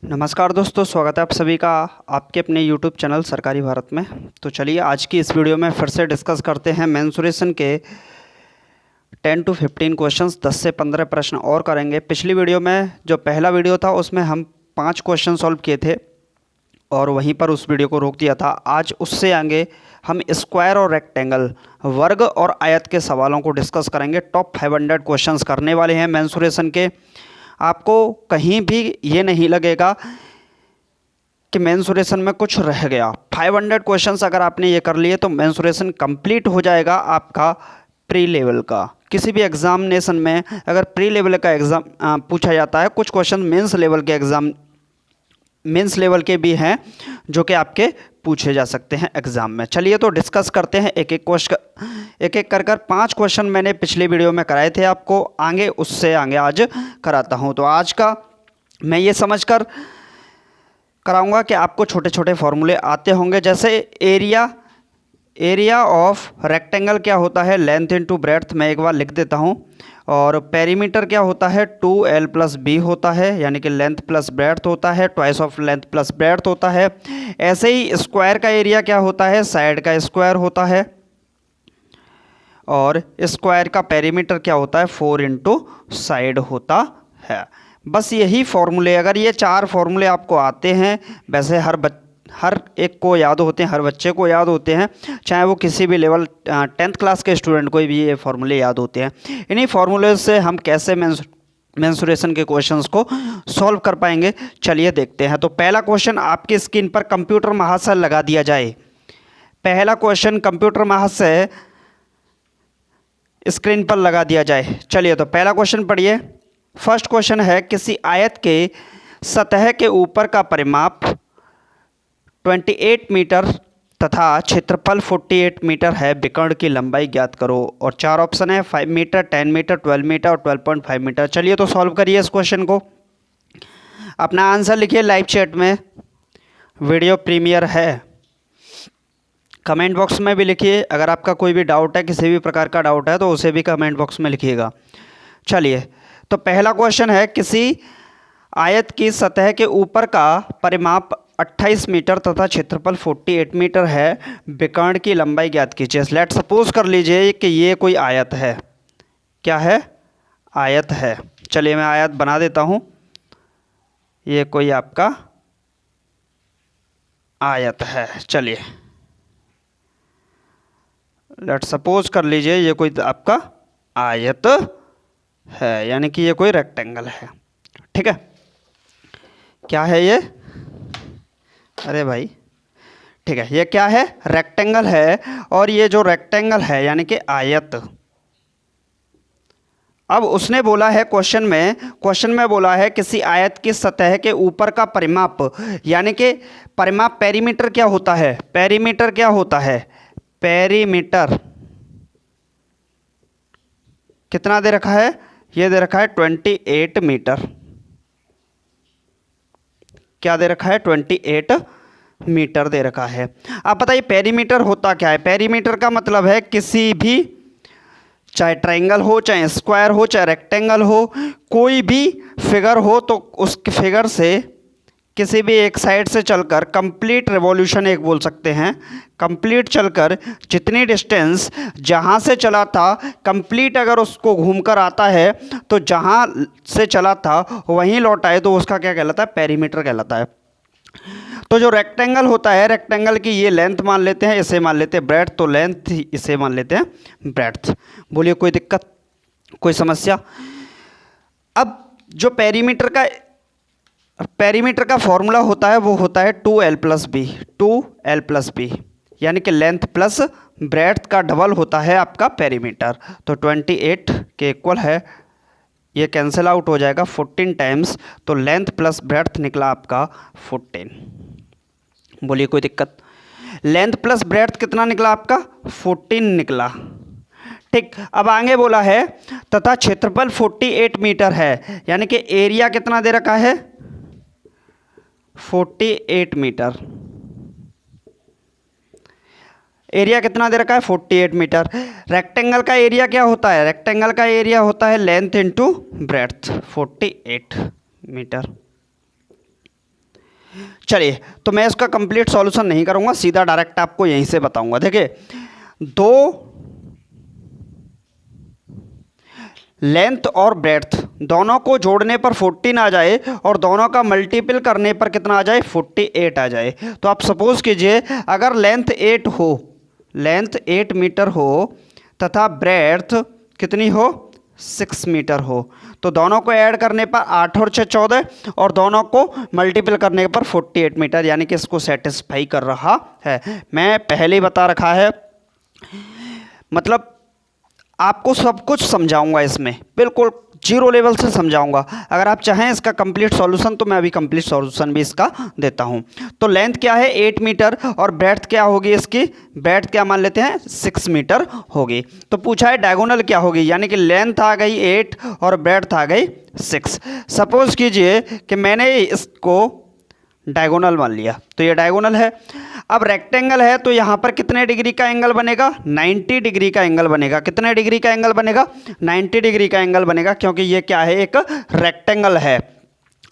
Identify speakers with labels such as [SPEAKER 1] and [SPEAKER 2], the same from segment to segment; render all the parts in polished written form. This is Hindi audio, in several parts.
[SPEAKER 1] नमस्कार दोस्तों, स्वागत है आप सभी का आपके अपने YouTube चैनल सरकारी भारत में। तो चलिए आज की इस वीडियो में फिर से डिस्कस करते हैं मेंसुरेशन के 10 to 15 क्वेश्चंस, 10 से 15 प्रश्न और करेंगे। पिछली वीडियो में जो पहला वीडियो था उसमें हम 5 क्वेश्चन सॉल्व किए थे और वहीं पर उस वीडियो को रोक दिया था। आज उससे आगे हम स्क्वायर और रेक्टेंगल, वर्ग और आयत के सवालों को डिस्कस करेंगे। टॉप 500 क्वेश्चंस करने वाले हैं मेंसुरेशन के। आपको कहीं भी ये नहीं लगेगा कि मेंसुरेशन में कुछ रह गया। 500 क्वेश्चंस अगर आपने ये कर लिए तो मेंसुरेशन कंप्लीट हो जाएगा आपका प्री लेवल का। किसी भी एग्जामिनेशन में अगर प्री लेवल का एग्ज़ाम पूछा जाता है, कुछ क्वेश्चन मेंस लेवल के भी हैं जो कि आपके पूछे जा सकते हैं एग्ज़ाम में। चलिए तो डिस्कस करते हैं एक एक कर 5 क्वेश्चन मैंने पिछले वीडियो में कराए थे आपको, आगे उससे आगे आज कराता हूं। तो आज का मैं ये समझकर कराऊंगा कि आपको छोटे छोटे फॉर्मूले आते होंगे। जैसे एरिया ऑफ रेक्टेंगल क्या होता है, लेंथ इनटू ब्रेड्थ, मैं एक बार लिख देता हूं। और पेरीमीटर क्या होता है, 2l + b होता है, यानी कि लेंथ प्लस ब्रेड्थ होता है, twice of length plus breadth होता है। ऐसे ही स्क्वायर का एरिया क्या होता है, साइड का स्क्वायर होता है। और स्क्वायर का पेरीमीटर क्या होता है, 4 × साइड होता है। बस यही फॉर्मूले, अगर ये 4 फॉर्मूले आपको आते हैं, वैसे हर एक को याद होते हैं, हर बच्चे को याद होते हैं, चाहे वो किसी भी लेवल 10th क्लास के स्टूडेंट को भी ये फॉर्मूले याद होते हैं। इन्हीं फॉर्मूले से हम कैसे मेंसुरेशन के क्वेश्चंस को सॉल्व कर पाएंगे, चलिए देखते हैं। तो पहला क्वेश्चन आपकी स्क्रीन पर कंप्यूटर महाशय लगा दिया जाए। पहला क्वेश्चन कंप्यूटर महाशय स्क्रीन पर लगा दिया जाए। चलिए तो पहला क्वेश्चन पढ़िए। फर्स्ट क्वेश्चन है, किसी आयत के सतह के ऊपर का परिमाप 28 मीटर तथा क्षेत्रफल 48 मीटर है, विकर्ण की लंबाई ज्ञात करो। और 4 ऑप्शन है, 5 मीटर, 10 मीटर, 12 मीटर और 12.5 मीटर। चलिए तो सॉल्व करिए इस क्वेश्चन को। अपना आंसर लिखिए लाइव चैट में, वीडियो प्रीमियर है। कमेंट बॉक्स में भी लिखिए, अगर आपका कोई भी डाउट है, किसी भी प्रकार का डाउट है तो उसे भी कमेंट बॉक्स में लिखिएगा। चलिए तो पहला क्वेश्चन है, किसी आयत की सतह के ऊपर का परिमाप 28 मीटर तथा क्षेत्रफल 48 मीटर है, विकर्ण की लंबाई ज्ञात कीजिए। लेट सपोज कर लीजिए कि ये कोई आयत है। क्या है, आयत है। चलिए मैं आयत बना देता हूँ। ये कोई आपका आयत है। चलिए लेट सपोज कर लीजिए ये कोई आपका आयत है, यानी कि ये कोई रेक्टेंगल है। ठीक है, क्या है ये, अरे भाई ठीक है, ये क्या है, रेक्टेंगल है। और ये जो रेक्टेंगल है यानी कि आयत, अब उसने बोला है क्वेश्चन में बोला है किसी आयत की सतह के ऊपर का परिमाप, यानी कि परिमाप, पेरीमीटर क्या होता है, पेरीमीटर क्या होता है, पेरीमीटर कितना दे रखा है, ये दे रखा है 28 मीटर। क्या दे रखा है, 28 मीटर दे रखा है। आप बताइए पेरीमीटर होता क्या है। पेरीमीटर का मतलब है किसी भी, चाहे ट्रायंगल हो, चाहे स्क्वायर हो, चाहे रेक्टेंगल हो, कोई भी फिगर हो तो उस फिगर से किसी भी एक साइड से चलकर कंप्लीट रिवॉल्यूशन एक बोल सकते हैं, कंप्लीट चलकर जितनी डिस्टेंस जहाँ से चला था कंप्लीट अगर उसको घूमकर आता है तो जहाँ से चला था वहीं लौट आए तो उसका क्या कहलाता है, पेरीमीटर कहलाता है। तो जो रेक्टेंगल होता है, रेक्टेंगल की ये लेंथ मान लेते हैं, इसे मान लेते हैं ब्रेड्थ, तो लेंथ इसे मान लेते हैं ब्रेड्थ। बोलिए कोई दिक्कत, कोई समस्या। अब जो पेरीमीटर का फॉर्मूला होता है वो होता है 2l + b, 2l + b, यानी कि लेंथ प्लस ब्रेड्थ का डबल होता है आपका पेरीमीटर। तो 28 के इक्वल है, ये कैंसिल आउट हो जाएगा 14 टाइम्स, तो लेंथ प्लस ब्रेड्थ निकला आपका 14। बोलिए कोई दिक्कत, लेंथ प्लस ब्रेड्थ कितना निकला आपका, 14 निकला। ठीक, अब आगे बोला है तथा क्षेत्रफल 48 मीटर है, यानी कि एरिया कितना दे रखा है, 48 मीटर। एरिया कितना दे रखा है, 48 मीटर। रेक्टेंगल का एरिया क्या होता है, रेक्टेंगल का एरिया होता है लेंथ इनटू ब्रेड्थ, 48 मीटर। चलिए, तो मैं इसका कंप्लीट सॉल्यूशन नहीं करूंगा, सीधा डायरेक्ट आपको यहीं से बताऊंगा। देखिए, दो लेंथ और ब्रेड्थ दोनों को जोड़ने पर 14 आ जाए और दोनों का मल्टीपल करने पर कितना आ जाए, 48 आ जाए। तो आप सपोज कीजिए, अगर लेंथ 8 हो, लेंथ 8 मीटर हो तथा ब्रेड्थ कितनी हो, 6 मीटर हो, तो दोनों को ऐड करने पर 8 और 6 14 और दोनों को मल्टीपल करने पर 48 मीटर, यानी कि इसको सेटिस्फाई कर रहा है। मैं पहले ही बता रखा है, मतलब आपको सब कुछ समझाऊंगा इसमें, बिल्कुल जीरो लेवल से समझाऊंगा। अगर आप चाहें इसका कंप्लीट सॉल्यूशन तो मैं अभी कंप्लीट सॉल्यूशन भी इसका देता हूं। तो लेंथ क्या है 8 मीटर और ब्रेड्थ क्या होगी इसकी, ब्रेड्थ क्या मान लेते हैं 6 मीटर होगी। तो पूछा है डायगोनल क्या होगी, यानी कि लेंथ आ गई 8 और ब्रेड्थ आ गई 6। सपोज कीजिए कि मैंने इसको डायगोनल मान लिया, तो ये डायगोनल है। अब रेक्टेंगल है तो यहाँ पर कितने डिग्री का एंगल बनेगा, 90 डिग्री का एंगल बनेगा। कितने डिग्री का एंगल बनेगा, 90 डिग्री का एंगल बनेगा, क्योंकि ये क्या है, एक रेक्टेंगल है।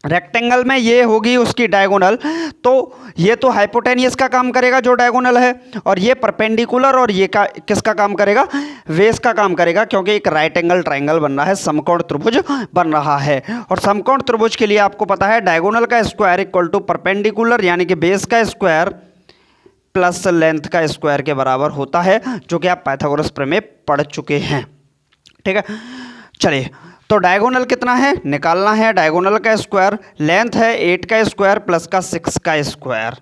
[SPEAKER 1] रेक्टेंगल में ये होगी उसकी डायगोनल, तो ये तो हाइपोटेनियस का काम करेगा जो डायगोनल है, और ये परपेंडिकुलर, और ये का किसका काम करेगा, बेस का काम करेगा, क्योंकि एक राइट एंगल ट्राइंगल बन रहा है, समकोण त्रिभुज बन रहा है। और समकोण त्रिभुज के लिए आपको पता है डायगोनल का स्क्वायर इक्वल टू परपेंडिकुलर यानी कि बेस का स्क्वायर प्लस लेंथ का स्क्वायर के बराबर होता है, जो कि आप पाइथागोरस प्रमेय पढ़ चुके हैं। ठीक है, चलिए, तो डायगोनल कितना है निकालना है, डायगोनल का स्क्वायर, लेंथ है 8 का स्क्वायर प्लस का 6 का स्क्वायर,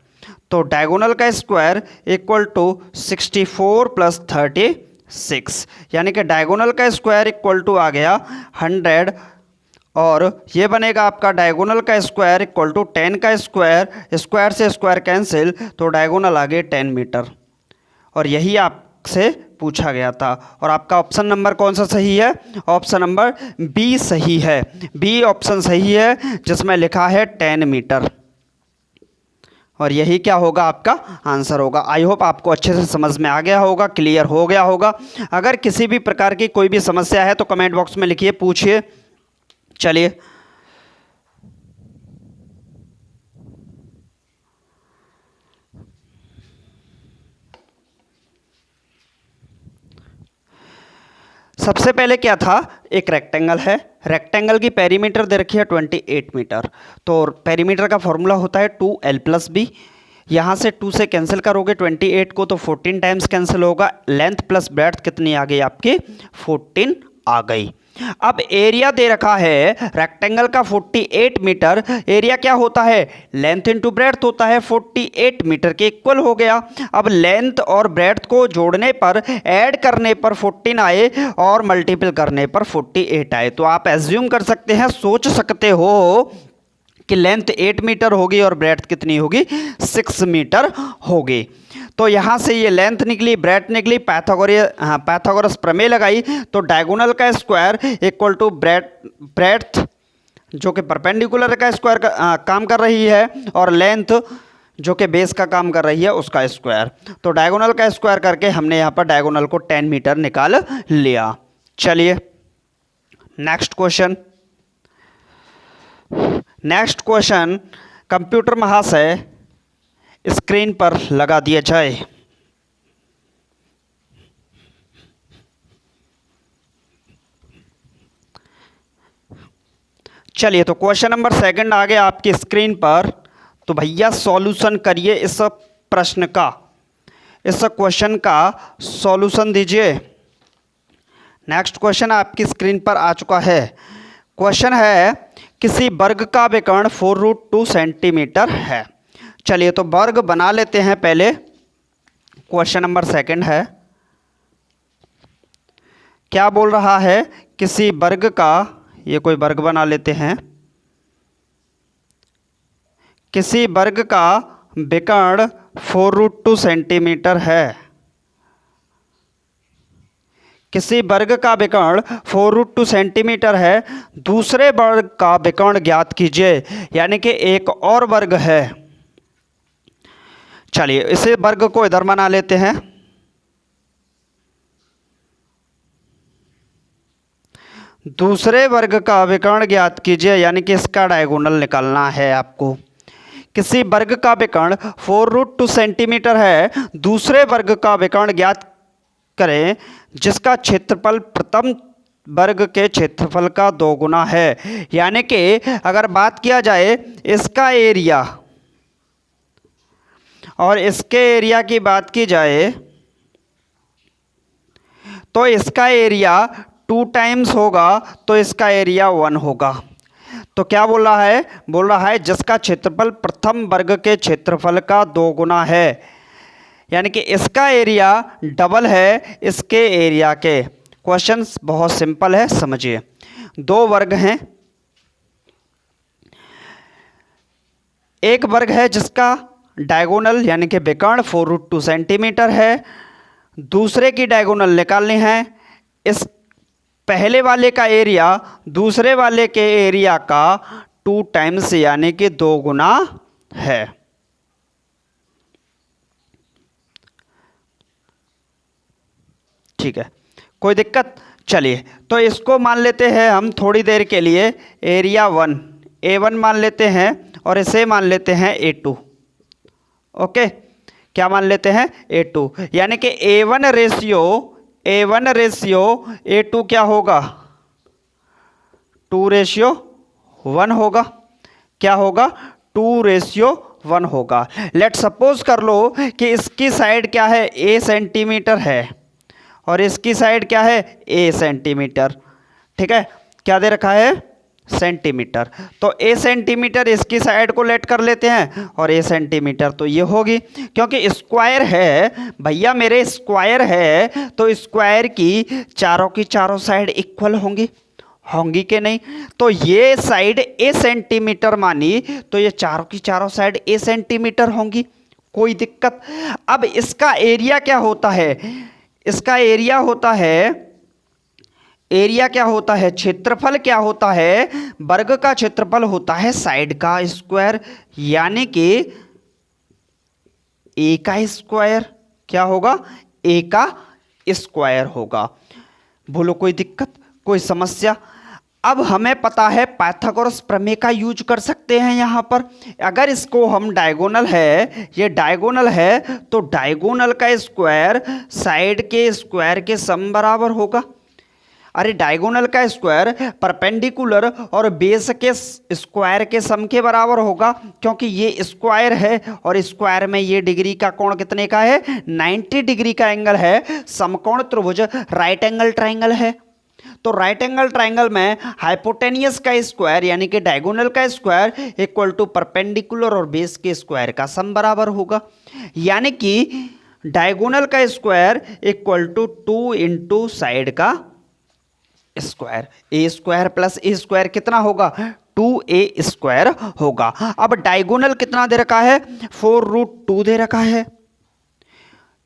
[SPEAKER 1] तो डायगोनल का स्क्वायर इक्वल टू 64 प्लस 36, यानी कि डायगोनल का स्क्वायर इक्वल टू आ गया 100, और ये बनेगा आपका डायगोनल का स्क्वायर इक्वल टू 10 का स्क्वायर, स्क्वायर से स्क्वायर कैंसिल, तो डायगोनल आ गए 10 मीटर। और यही आपसे पूछा गया था, और आपका ऑप्शन नंबर कौन सा सही है, ऑप्शन नंबर बी सही है, बी ऑप्शन सही है, जिसमें लिखा है 10 मीटर, और यही क्या होगा, आपका आंसर होगा। आई होप आपको अच्छे से समझ में आ गया होगा, क्लियर हो गया होगा। अगर किसी भी प्रकार की कोई भी समस्या है तो कमेंट बॉक्स में लिखिए, पूछिए। चलिए, सबसे पहले क्या था, एक रेक्टेंगल है, रेक्टेंगल की पेरीमीटर दे रखी है 28 मीटर, तो पेरीमीटर का फॉर्मूला होता है 2l+b। यहाँ से 2 से कैंसिल करोगे 28 को तो 14 टाइम्स कैंसिल होगा, लेंथ प्लस ब्रेड्थ कितनी आ गई आपकी, 14 आ गई। अब एरिया दे रखा है रेक्टेंगल का 48 मीटर, एरिया क्या होता है, लेंथ इंटू ब्रेड्थ होता है, 48 मीटर के इक्वल हो गया। अब लेंथ और ब्रेड्थ को जोड़ने पर, ऐड करने पर 14 आए और मल्टीपल करने पर 48 आए, तो आप एज्यूम कर सकते हैं, सोच सकते हो कि लेंथ 8 मीटर होगी और ब्रेड्थ कितनी होगी, 6 मीटर होगी। तो यहाँ से ये लेंथ निकली, ब्रेड्थ निकली, पाइथागोरस प्रमेय लगाई, तो डायगोनल का स्क्वायर इक्वल टू ब्रेड्थ जो कि परपेंडिकुलर का स्क्वायर काम कर रही है, और लेंथ जो कि बेस का काम कर रही है उसका स्क्वायर। तो डायगोनल का स्क्वायर करके हमने यहाँ पर डायगोनल को 10 मीटर निकाल लिया। चलिए next question. Next question computer महाशय स्क्रीन पर लगा दिया जाए। चलिए, तो क्वेश्चन नंबर 2 आ गया आपकी स्क्रीन पर, तो भैया सॉल्यूशन करिए इस प्रश्न का, इस क्वेश्चन का सॉल्यूशन दीजिए। नेक्स्ट क्वेश्चन आपकी स्क्रीन पर आ चुका है। क्वेश्चन है किसी वर्ग का विकर्ण 4√2 सेंटीमीटर है। चलिए, तो वर्ग बना लेते हैं पहले। क्वेश्चन नंबर 2 है, क्या बोल रहा है, किसी वर्ग का, ये कोई वर्ग बना लेते हैं, किसी वर्ग का विकर्ण 4√2 सेंटीमीटर है, किसी वर्ग का विकर्ण 4√2 सेंटीमीटर है, दूसरे वर्ग का विकर्ण ज्ञात कीजिए, यानी कि एक और वर्ग है। चलिए, इसे वर्ग को इधर बना लेते हैं। दूसरे वर्ग का विकर्ण ज्ञात कीजिए, यानी कि इसका डायगोनल निकालना है आपको। किसी वर्ग का विकर्ण 4√2 सेंटीमीटर है, दूसरे वर्ग का विकर्ण ज्ञात करें जिसका क्षेत्रफल प्रथम वर्ग के क्षेत्रफल का 2 गुना है। यानी कि अगर बात किया जाए इसका एरिया और इसके एरिया की बात की जाए तो इसका एरिया 2 टाइम्स होगा तो इसका एरिया 1 होगा। तो क्या बोल रहा है? बोल रहा है जिसका क्षेत्रफल प्रथम वर्ग के क्षेत्रफल का 2 गुना है। यानी कि इसका एरिया डबल है इसके एरिया के। क्वेश्चन बहुत सिंपल है, समझिए। 2 वर्ग हैं, एक वर्ग है जिसका डायगोनल यानी कि विकर्ण 4√2 सेंटीमीटर है, दूसरे की डायगोनल निकालनी है। इस पहले वाले का एरिया दूसरे वाले के एरिया का 2 टाइम्स यानी कि 2 गुना है। ठीक है, कोई दिक्कत? चलिए तो इसको मान लेते हैं हम थोड़ी देर के लिए एरिया 1 A1 मान लेते हैं और इसे मान लेते हैं A2। ओके, क्या मान लेते हैं? A2। यानी कि A1 रेशियो A2 क्या होगा? 2:1 होगा। क्या होगा? 2:1 होगा। लेट सपोज कर लो कि इसकी साइड क्या है? A सेंटीमीटर है और इसकी साइड क्या है? A centimetre. ठीक है, क्या दे रखा है? सेंटीमीटर। तो A सेंटीमीटर इसकी साइड को लेट कर लेते हैं और A सेंटीमीटर तो ये होगी, क्योंकि स्क्वायर है भैया मेरे, स्क्वायर है तो स्क्वायर की चारों साइड इक्वल होंगी कि नहीं? तो ये साइड A सेंटीमीटर मानी तो ये चारों साइड A सेंटीमीटर होंगी। कोई दिक्कत? अब इसका एरिया क्या होता है? इसका एरिया क्या होता है? क्षेत्रफल क्या होता है? वर्ग का क्षेत्रफल होता है साइड का स्क्वायर, यानी कि A का स्क्वायर। क्या होगा? A का स्क्वायर होगा। बोलो कोई दिक्कत, कोई समस्या? अब हमें पता है पाइथागोरस प्रमेय का यूज कर सकते हैं यहाँ पर। अगर इसको हम डायगोनल है, ये डायगोनल है तो डायगोनल का स्क्वायर साइड के स्क्वायर के सम बराबर होगा। अरे डायगोनल का स्क्वायर परपेंडिकुलर और बेस के स्क्वायर के सम के बराबर होगा, क्योंकि ये स्क्वायर है और स्क्वायर में ये डिग्री का कोण कितने का है? 90 डिग्री का एंगल है। समकोण त्रिभुज राइट एंगल ट्राइंगल है। तो राइट एंगल ट्राइंगल में हाइपोटेनियस का स्क्वायर यानी कि डायगोनल का स्क्वायर इक्वल टू परपेंडिकुलर और बेस के स्क्वायर का सम बराबर होगा। यानी कि डायगोनल का square equal to 2 into side का square. A square plus A square कितना होगा? 2a स्क्वायर होगा। अब डायगोनल कितना दे रखा है? 4√2 दे रखा है।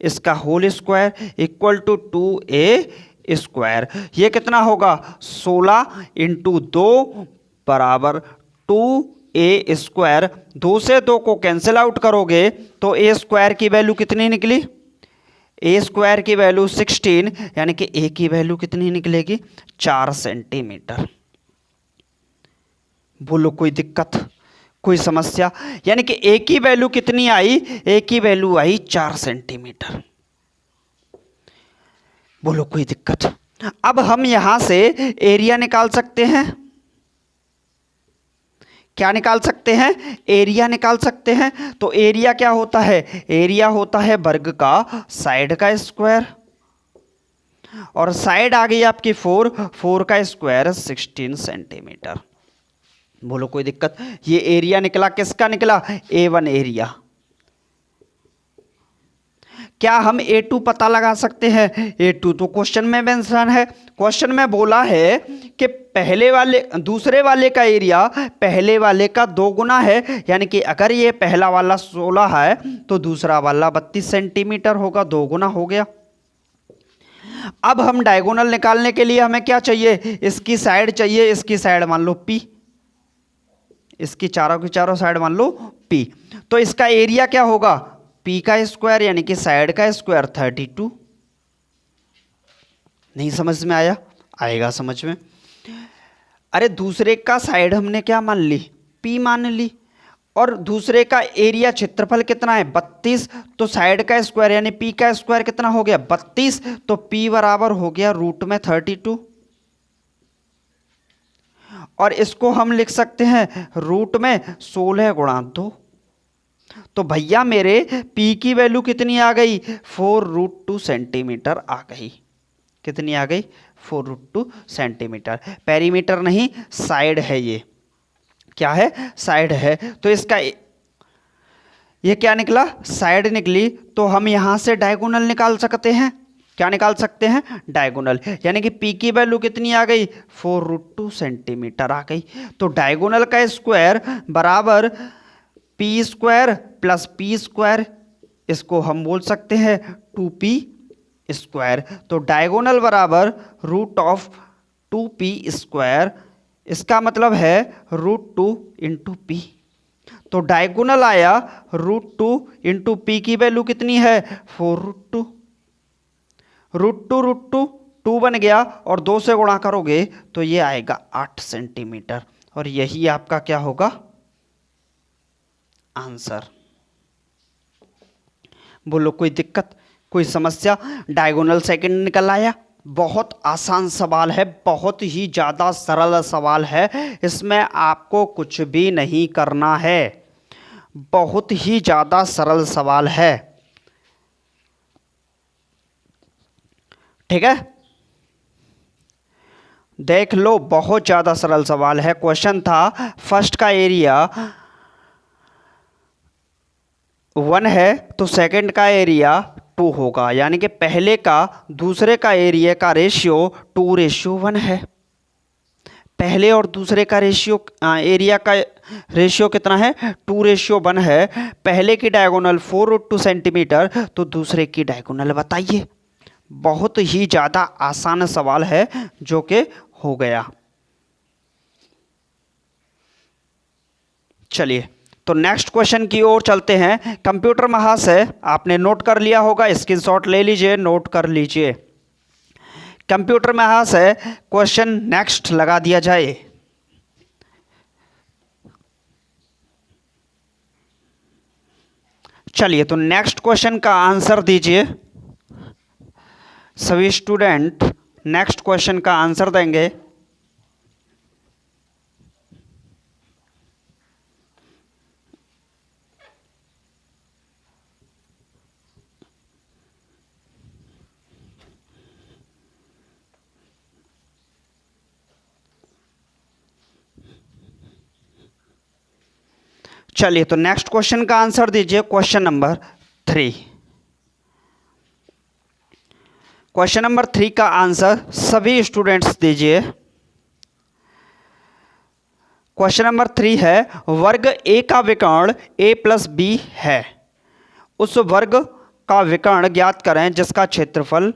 [SPEAKER 1] इसका whole square equal to 2a square. ये कितना होगा? 16 इंटू 2 बराबर 2a स्क्वायर। 2 से 2 को कैंसिल आउट करोगे तो a स्क्वायर की वैल्यू कितनी निकली? ए स्क्वायर की वैल्यू 16, यानी कि ए की वैल्यू कितनी निकलेगी? 4 सेंटीमीटर। बोलो कोई दिक्कत, कोई समस्या? यानी कि ए की वैल्यू कितनी आई? ए की वैल्यू आई 4 सेंटीमीटर। बोलो कोई दिक्कत? अब हम यहां से एरिया निकाल सकते हैं। क्या निकाल सकते हैं? एरिया निकाल सकते हैं। तो एरिया क्या होता है? एरिया होता है वर्ग का साइड का स्क्वायर, और साइड आ गई आपकी 4 का स्क्वायर 16 सेंटीमीटर। बोलो कोई दिक्कत? ये एरिया निकला, किसका निकला? A1 area. क्या हम A2 पता लगा सकते हैं? A2 तो क्वेश्चन में मेंशन है। क्वेश्चन में बोला है कि दूसरे वाले का एरिया पहले वाले का 2 गुना है, यानी कि अगर ये पहला वाला 16 है तो दूसरा वाला 32 सेंटीमीटर होगा। 2 गुना हो गया। अब हम डायगोनल निकालने के लिए हमें क्या चाहिए? इसकी साइड चाहिए। इसकी साइड मान लो P, इसकी चारों की चारों साइड मान लो P। तो इसका एरिया क्या होगा? P का स्क्वायर यानी कि साइड का स्क्वायर 32। नहीं समझ में आया? आएगा समझ में। अरे दूसरे का साइड हमने क्या मान ली? P मान ली, और दूसरे का एरिया क्षेत्रफल कितना है 32, तो साइड का स्क्वायर यानी पी का स्क्वायर कितना हो गया 32, तो पी बराबर हो गया रूट में 32। और इसको हम लिख सकते हैं रूट में 16 गुणा 2। तो भैया मेरे पी की वैल्यू कितनी आ गई 4√2 सेंटीमीटर आ गई। कितनी आ गई 4√2 सेंटीमीटर। पेरीमीटर नहीं साइड है, ये क्या है साइड है। तो इसका ये क्या निकला साइड निकली। तो हम यहां से डायगोनल निकाल सकते हैं। क्या निकाल सकते हैं डायगोनल, यानी कि पी की वैल्यू कितनी आ गई 4√2 सेंटीमीटर आ गई। तो डायगोनल का स्क्वायर बराबर P square plus P square, इसको हम बोल सकते हैं 2p स्क्वायर। तो डायगोनल बराबर √2p स्क्वायर, इसका मतलब है √2 इंटू पी। तो डायगोनल आया √2 इंटू पी की वैल्यू कितनी है 4√2। √2 2 बन गया और 2 से गुणा करोगे तो ये आएगा 8 सेंटीमीटर। और यही आपका क्या होगा आंसर। बोलो कोई दिक्कत कोई समस्या। डायगोनल सेकंड निकल आया। बहुत आसान सवाल है, बहुत ही ज़्यादा सरल सवाल है, इसमें आपको कुछ भी नहीं करना है। बहुत ही ज़्यादा सरल सवाल है, ठीक है। देख लो बहुत ज़्यादा सरल सवाल है। क्वेश्चन था फर्स्ट का एरिया 1 है तो सेकंड का एरिया 2 होगा, यानी कि पहले का दूसरे का एरिया का रेशियो 2:1 है। पहले और दूसरे का रेशियो एरिया का रेशियो कितना है 2:1 है। पहले की डायगोनल 4√2 सेंटीमीटर, तो दूसरे की डायगोनल बताइए। बहुत ही ज़्यादा आसान सवाल है जो कि हो गया। चलिए तो नेक्स्ट क्वेश्चन की ओर चलते हैं। कंप्यूटर महाशय आपने नोट कर लिया होगा, स्क्रीनशॉट ले लीजिए, नोट कर लीजिए। कंप्यूटर महाशय क्वेश्चन नेक्स्ट लगा दिया जाए। चलिए तो नेक्स्ट क्वेश्चन का आंसर दीजिए। सभी स्टूडेंट नेक्स्ट क्वेश्चन का आंसर देंगे। चलिए तो नेक्स्ट क्वेश्चन का आंसर दीजिए। Question number 3। क्वेश्चन नंबर 3 का आंसर सभी स्टूडेंट्स दीजिए। क्वेश्चन नंबर 3 है वर्ग ए का विकर्ण a प्लस बी है, उस वर्ग का विकर्ण ज्ञात करें जिसका क्षेत्रफल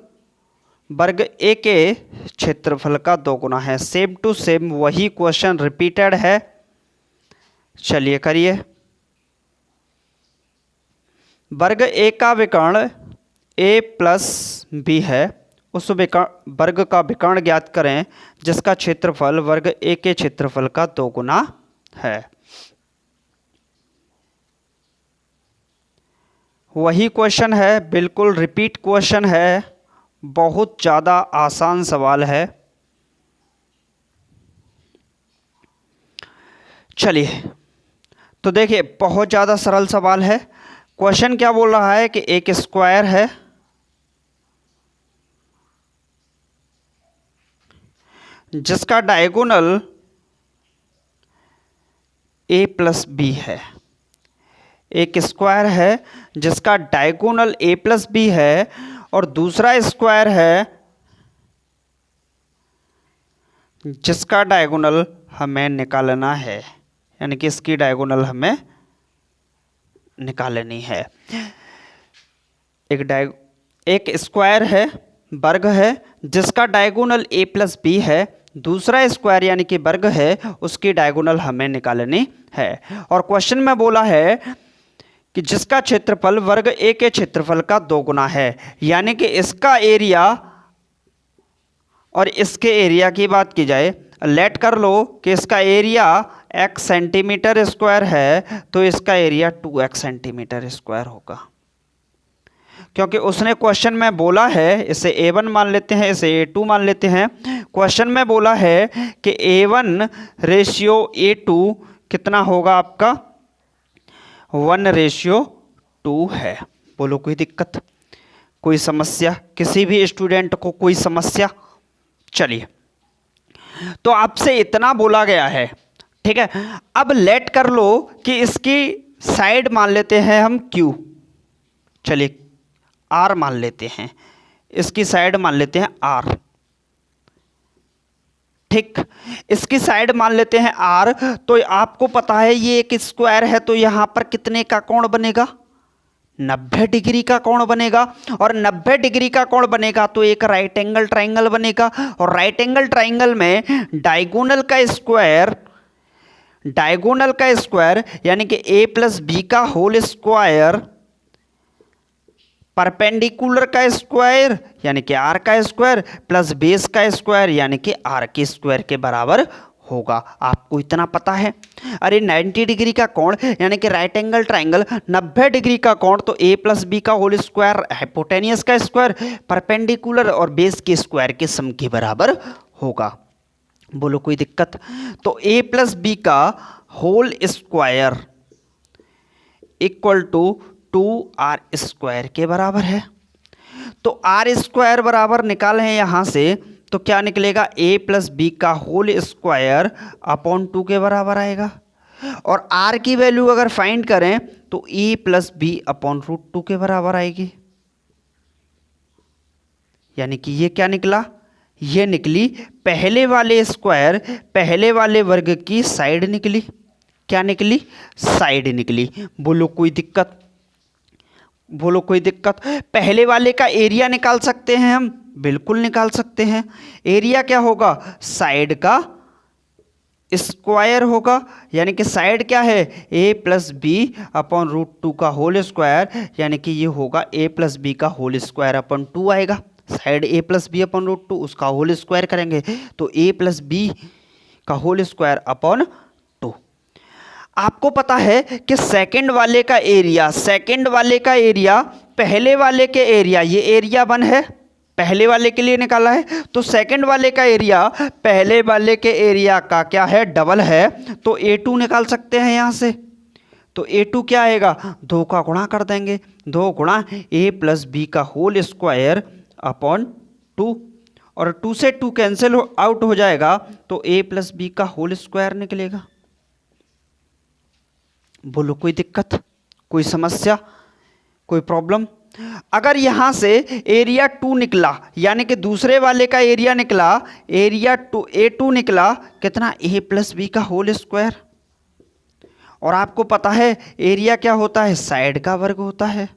[SPEAKER 1] वर्ग ए के क्षेत्रफल का 2 गुना है। सेम टू सेम वही क्वेश्चन रिपीटेड है। चलिए करिए। वर्ग ए का विकर्ण a प्लस बी है, उस वर्ग का विकर्ण ज्ञात करें जिसका क्षेत्रफल वर्ग ए के क्षेत्रफल का 2 गुना है। वही क्वेश्चन है, बिल्कुल रिपीट क्वेश्चन है, बहुत ज़्यादा आसान सवाल है। चलिए तो देखिए बहुत ज़्यादा सरल सवाल है। क्वेश्चन क्या बोल रहा है कि एक स्क्वायर है जिसका डायगोनल a प्लस बी है। एक स्क्वायर है जिसका डायगोनल a प्लस बी है और दूसरा स्क्वायर है जिसका डायगोनल हमें निकालना है, यानी कि इसकी डायगोनल हमें निकालनी है। एक स्क्वायर है, वर्ग है जिसका डायगोनल a प्लस बी है, दूसरा स्क्वायर यानी कि वर्ग है उसकी डायगोनल हमें निकालनी है। और क्वेश्चन में बोला है कि जिसका क्षेत्रफल वर्ग ए के क्षेत्रफल का 2 गुना है, यानी कि इसका एरिया और इसके एरिया की बात की जाए, लेट कर लो कि इसका एरिया x सेंटीमीटर स्क्वायर है तो इसका एरिया 2x सेंटीमीटर स्क्वायर होगा, क्योंकि उसने क्वेश्चन में बोला है, इसे A1 मान लेते हैं, इसे A2 मान लेते हैं। क्वेश्चन में बोला है कि A1 रेशियो A2 कितना होगा आपका 1:2 है। बोलो कोई दिक्कत, कोई समस्या, किसी भी स्टूडेंट को कोई समस्या? चलिए, तो आपसे इतना बोला गया है, ठीक है। अब लेट कर लो कि इसकी साइड मान लेते हैं हम Q, चलिए R मान लेते हैं, इसकी साइड मान लेते हैं R, ठीक। इसकी साइड मान लेते हैं R। तो आपको पता है ये एक स्क्वायर है, तो यहां पर कितने का कोण बनेगा? 90 डिग्री का कोण बनेगा। और 90 डिग्री का कोण बनेगा तो एक राइट एंगल ट्राइंगल बनेगा। और राइट एंगल ट्राइंगल में डायगोनल का स्क्वायर यानी कि A+B का होल स्क्वायर, परपेंडिकुलर का स्क्वायर यानी कि R का स्क्वायर, प्लस बेस का स्क्वायर यानी कि R के स्क्वायर के बराबर होगा। आपको इतना पता है। अरे 90 डिग्री का कोण यानी कि राइट एंगल ट्राइंगल, 90 डिग्री का कोण तो A+B का होल स्क्वायर, हाइपोटेनियस का स्क्वायर, परपेंडिकुलर और बेस के स्क्वायर के सम के बराबर होगा। बोलो कोई दिक्कत? तो A+B का whole square equal to 2R square के बराबर है। तो R स्क्वायर बराबर निकाले हैं यहां से, तो क्या निकलेगा? A+B का होल स्क्वायर अपॉन 2 के बराबर आएगा। और R की वैल्यू अगर फाइंड करें तो A+B अपॉन √2 के बराबर आएगी। यानी कि ये क्या निकला? ये निकली पहले वाले स्क्वायर, पहले वाले वर्ग की साइड निकली। क्या निकली? साइड निकली। बोलो कोई दिक्कत? बोलो कोई दिक्कत? पहले वाले का एरिया निकाल सकते हैं हम, बिल्कुल निकाल सकते हैं। एरिया क्या होगा? साइड का स्क्वायर होगा। यानी कि साइड क्या है? A+B अपॉन √2 का होल स्क्वायर, यानी कि ये होगा A+B का होल स्क्वायर अपॉन 2 आएगा। साइड A+B अपॉन √2, उसका होल स्क्वायर करेंगे तो A+B का होल स्क्वायर अपॉन 2। आपको पता है कि सेकंड वाले का एरिया पहले वाले के एरिया, ये एरिया 1 है, पहले वाले के लिए निकाला है, तो सेकंड वाले का एरिया पहले वाले के एरिया का क्या है? डबल है। तो A2 निकाल सकते हैं यहां से। तो A2 क्या आएगा? 2 का गुणा कर देंगे, 2 गुणा A+B का होल स्क्वायर अपॉन 2, और 2 से 2 कैंसिल आउट हो जाएगा तो A+B का होल स्क्वायर निकलेगा। बोलो कोई दिक्कत, कोई समस्या, कोई प्रॉब्लम? अगर यहां से एरिया 2 निकला, यानी कि दूसरे वाले का एरिया निकला, एरिया A2 निकला कितना? A+B का होल स्क्वायर। और आपको पता है एरिया क्या होता है? साइड का वर्ग होता है।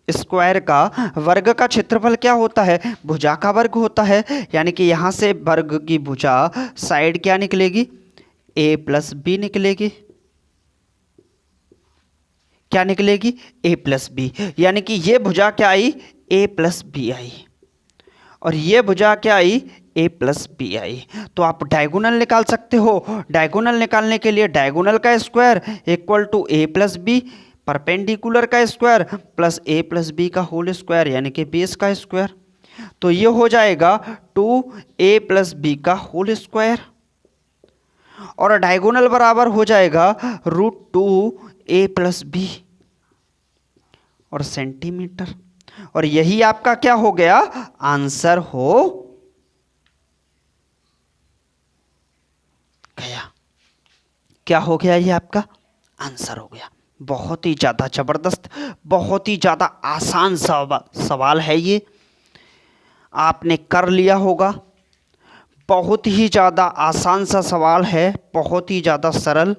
[SPEAKER 1] स्क्वायर का वर्ग का क्षेत्रफल क्या होता है? भुजा का वर्ग होता है। यानी कि यहां से वर्ग की भुजा साइड क्या निकलेगी? A+B निकलेगी। क्या निकलेगी? A+B। यानी कि ये भुजा क्या आई? A+B आई, और ये भुजा क्या आई? A+B आई। तो आप डायगोनल निकाल सकते हो। डायगोनल निकालने के लिए डायगोनल का square equal to A+B, perpendicular का स्क्वायर प्लस A+B का होल स्क्वायर यानी कि बेस का स्क्वायर। तो ये हो जाएगा 2A+B का होल स्क्वायर, और डायगोनल बराबर हो जाएगा √2A+B और सेंटीमीटर। और यही आपका क्या हो गया? आंसर हो गया। क्या हो गया? ये आपका आंसर हो गया। बहुत ही ज़्यादा ज़बरदस्त, बहुत ही ज़्यादा आसान सवाल है ये, आपने कर लिया होगा। बहुत ही ज़्यादा आसान सा सवाल है, बहुत ही ज़्यादा सरल।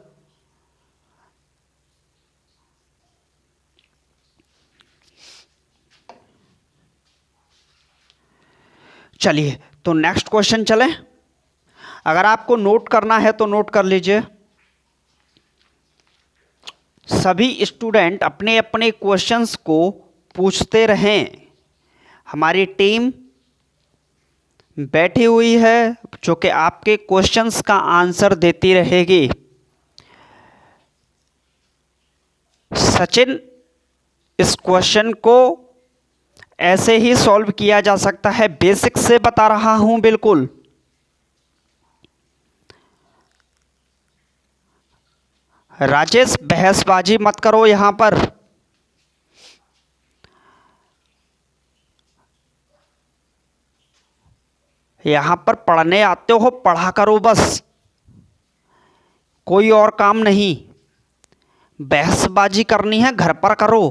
[SPEAKER 1] चलिए तो नेक्स्ट क्वेश्चन चलें। अगर आपको नोट करना है तो नोट कर लीजिए। सभी स्टूडेंट अपने अपने क्वेश्चंस को पूछते रहें। हमारी टीम बैठी हुई है जो कि आपके क्वेश्चंस का आंसर देती रहेगी। सचिन, इस क्वेश्चन को ऐसे ही सॉल्व किया जा सकता है, बेसिक से बता रहा हूं बिल्कुल। राजेश बहसबाजी मत करो यहां पर। यहां पर पढ़ने आते हो, पढ़ा करो बस, कोई और काम नहीं। बहसबाजी करनी है घर पर करो,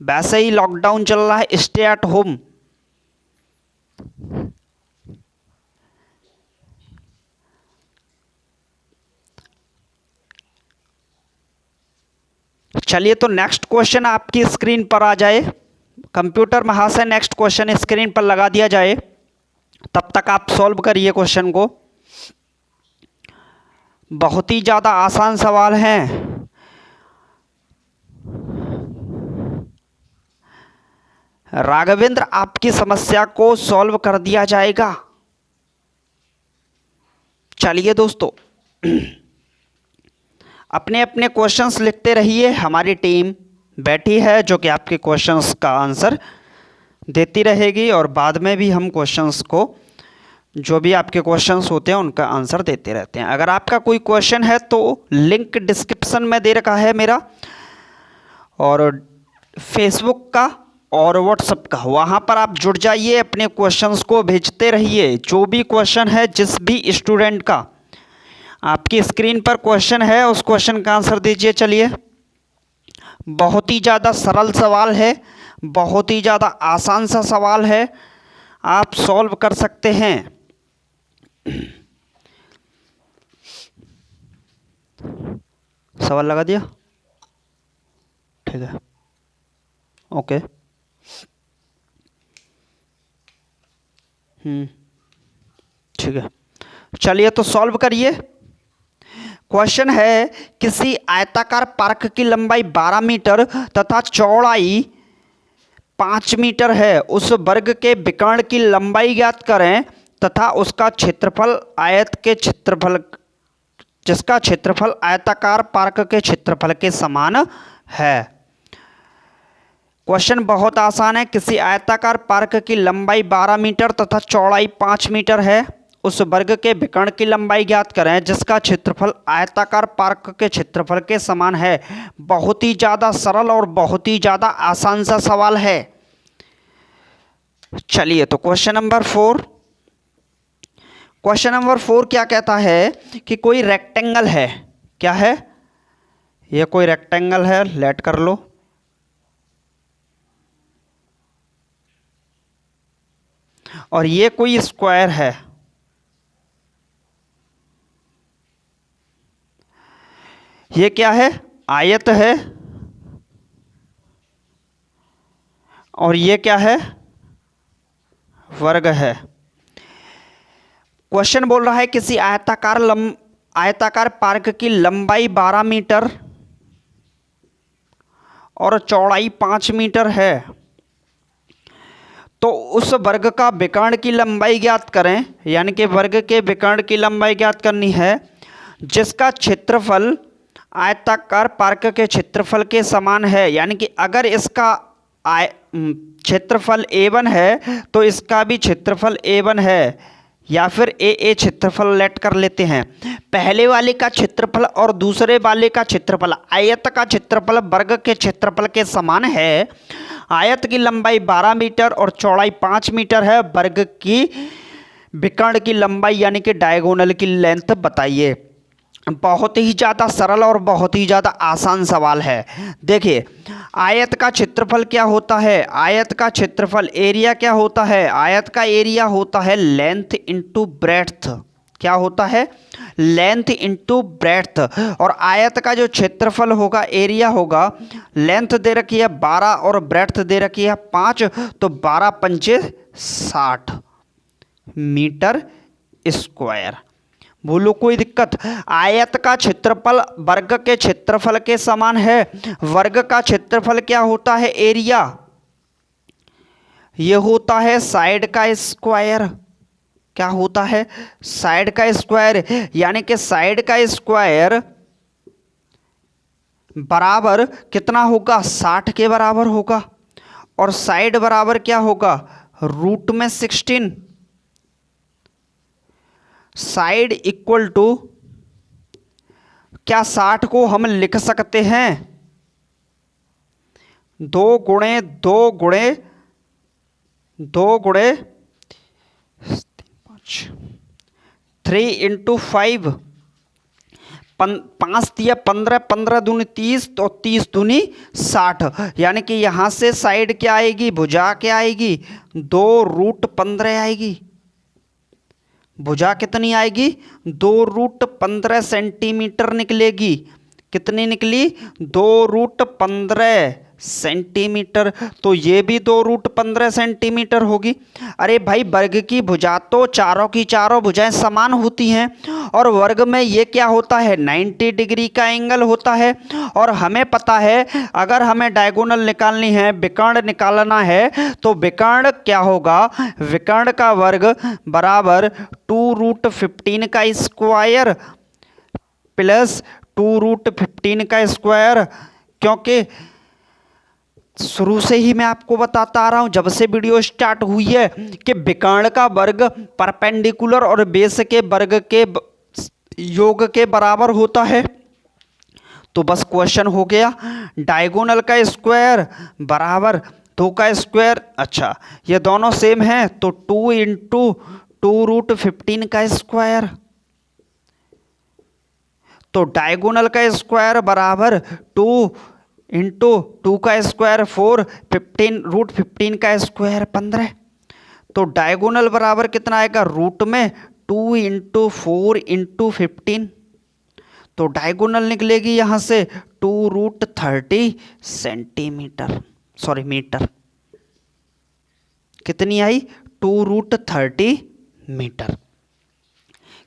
[SPEAKER 1] वैसे ही लॉकडाउन चल रहा है, स्टे एट होम। चलिए तो नेक्स्ट क्वेश्चन आपकी स्क्रीन पर आ जाए। कंप्यूटर महाशय नेक्स्ट क्वेश्चन स्क्रीन पर लगा दिया जाए, तब तक आप सॉल्व करिए क्वेश्चन को। बहुत ही ज़्यादा आसान सवाल है। राघवेंद्र, आपकी समस्या को सॉल्व कर दिया जाएगा। चलिए दोस्तों, अपने अपने क्वेश्चंस लिखते रहिए। हमारी टीम बैठी है जो कि आपके क्वेश्चंस का आंसर देती रहेगी, और बाद में भी हम क्वेश्चंस को, जो भी आपके क्वेश्चंस होते हैं उनका आंसर देते रहते हैं। अगर आपका कोई क्वेश्चन है तो लिंक डिस्क्रिप्शन में दे रखा है मेरा, और फेसबुक का और व्हाट्सएप का, वहाँ पर आप जुड़ जाइए, अपने क्वेश्चंस को भेजते रहिए। जो भी क्वेश्चन है, जिस भी स्टूडेंट का आपकी स्क्रीन पर क्वेश्चन है, उस क्वेश्चन का आंसर दीजिए। चलिए, बहुत ही ज़्यादा सरल सवाल है, बहुत ही ज़्यादा आसान सा सवाल है, आप सॉल्व कर सकते हैं। सवाल लगा दिया, ठीक है, ओके। ठीक है, चलिए तो सॉल्व करिए। क्वेश्चन है, किसी आयताकार पार्क की लंबाई 12 मीटर तथा चौड़ाई 5 मीटर है। उस वर्ग के विकर्ण की लंबाई ज्ञात करें तथा उसका क्षेत्रफल आयत के क्षेत्रफल, जिसका क्षेत्रफल आयताकार पार्क के क्षेत्रफल के समान है। क्वेश्चन बहुत आसान है। किसी आयताकार पार्क की लंबाई 12 मीटर तथा चौड़ाई 5 मीटर है। उस वर्ग के विकर्ण की लंबाई ज्ञात करें जिसका क्षेत्रफल आयताकार पार्क के क्षेत्रफल के समान है। बहुत ही ज़्यादा सरल और बहुत ही ज़्यादा आसान सा सवाल है। चलिए तो क्वेश्चन नंबर 4। क्वेश्चन नंबर 4 क्या कहता है कि कोई रेक्टेंगल है। क्या है? ये कोई रेक्टेंगल है, लेट कर लो। और ये कोई स्क्वायर है। ये क्या है? आयत है। और ये क्या है? वर्ग है। क्वेश्चन बोल रहा है किसी आयताकार पार्क की लंबाई 12 मीटर और चौड़ाई 5 मीटर है। तो उस वर्ग का विकर्ण की लंबाई ज्ञात करें, यानी कि वर्ग के विकर्ण की लंबाई ज्ञात करनी है जिसका क्षेत्रफल आयताकार पार्क के क्षेत्रफल के समान है। यानी कि अगर इसका क्षेत्रफल A1 है तो इसका भी क्षेत्रफल A1 है, या फिर ए क्षेत्रफल लेट कर लेते हैं। पहले वाले का क्षेत्रफल और दूसरे वाले का क्षेत्रफल, आयत का क्षेत्रफल वर्ग के क्षेत्रफल के समान है। आयत की लंबाई 12 मीटर और चौड़ाई 5 मीटर है। वर्ग की विकर्ण की लंबाई यानी कि डायगोनल की लेंथ बताइए। बहुत ही ज़्यादा सरल और बहुत ही ज़्यादा आसान सवाल है। देखिए, आयत का क्षेत्रफल क्या होता है? आयत का क्षेत्रफल, एरिया क्या होता है? आयत का एरिया होता है लेंथ इंटू ब्रेड्थ। क्या होता है? Length into breadth. और आयत का जो क्षेत्रफल होगा, एरिया होगा, लेंथ दे रखी है 12 और ब्रेड्थ दे रखी है 5, तो 12 पंचे 60 मीटर स्क्वायर। बोलो कोई दिक्कत? आयत का क्षेत्रफल वर्ग के क्षेत्रफल के समान है। वर्ग का क्षेत्रफल क्या होता है? एरिया। ये होता है साइड का स्क्वायर। क्या होता है? साइड का स्क्वायर। यानी कि साइड का स्क्वायर बराबर कितना होगा, 60 के बराबर होगा। और साइड बराबर क्या होगा, रूट में 16। साइड इक्वल टू, क्या 60 को हम लिख सकते हैं 2 गुणे 2 गुणे 2 गुणे 3 इंटू 5, 5 दिया 15, 15 दूनी 30, तो 30 दूनी 60। यानी कि यहां से साइड क्या आएगी, भुजा क्या आएगी, 2 रूट 15 आएगी। भुजा कितनी आएगी, 2 रूट 15 सेंटीमीटर निकलेगी। कितनी निकली, 2 रूट 15 सेंटीमीटर। तो ये भी 2 रूट 15 सेंटीमीटर होगी। अरे भाई, वर्ग की भुजा तो चारों की चारों भुजाएं समान होती हैं, और वर्ग में ये क्या होता है, 90 डिग्री का एंगल होता है। और हमें पता है, अगर हमें डायगोनल निकालनी है, विकर्ण निकालना है, तो विकर्ण क्या होगा, विकर्ण का वर्ग बराबर 2 रूट 15 का स्क्वायर प्लस 2 रूट 15 का स्क्वायर। क्योंकि शुरू से ही मैं आपको बताता आ रहा हूं, जब से वीडियो स्टार्ट हुई है, कि विकर्ण का वर्ग परपेंडिकुलर और बेस के वर्ग के योग के बराबर होता है। तो बस क्वेश्चन हो गया, डायगोनल का स्क्वायर बराबर 2 का स्क्वायर। अच्छा, ये दोनों सेम हैं, तो 2 इंटू 2 रूट 15 का स्क्वायर। तो डायगोनल का स्क्वायर बराबर 2 इंटू 2 का स्क्वायर 4, 15 रूट 15 का स्क्वायर 15। तो डायगोनल बराबर कितना आएगा, रूट में 2 इंटू 4 इंटू 15। तो डायगोनल निकलेगी यहां से 2 रूट 30 सेंटीमीटर, सॉरी मीटर। कितनी आई, 2 रूट 30 मीटर।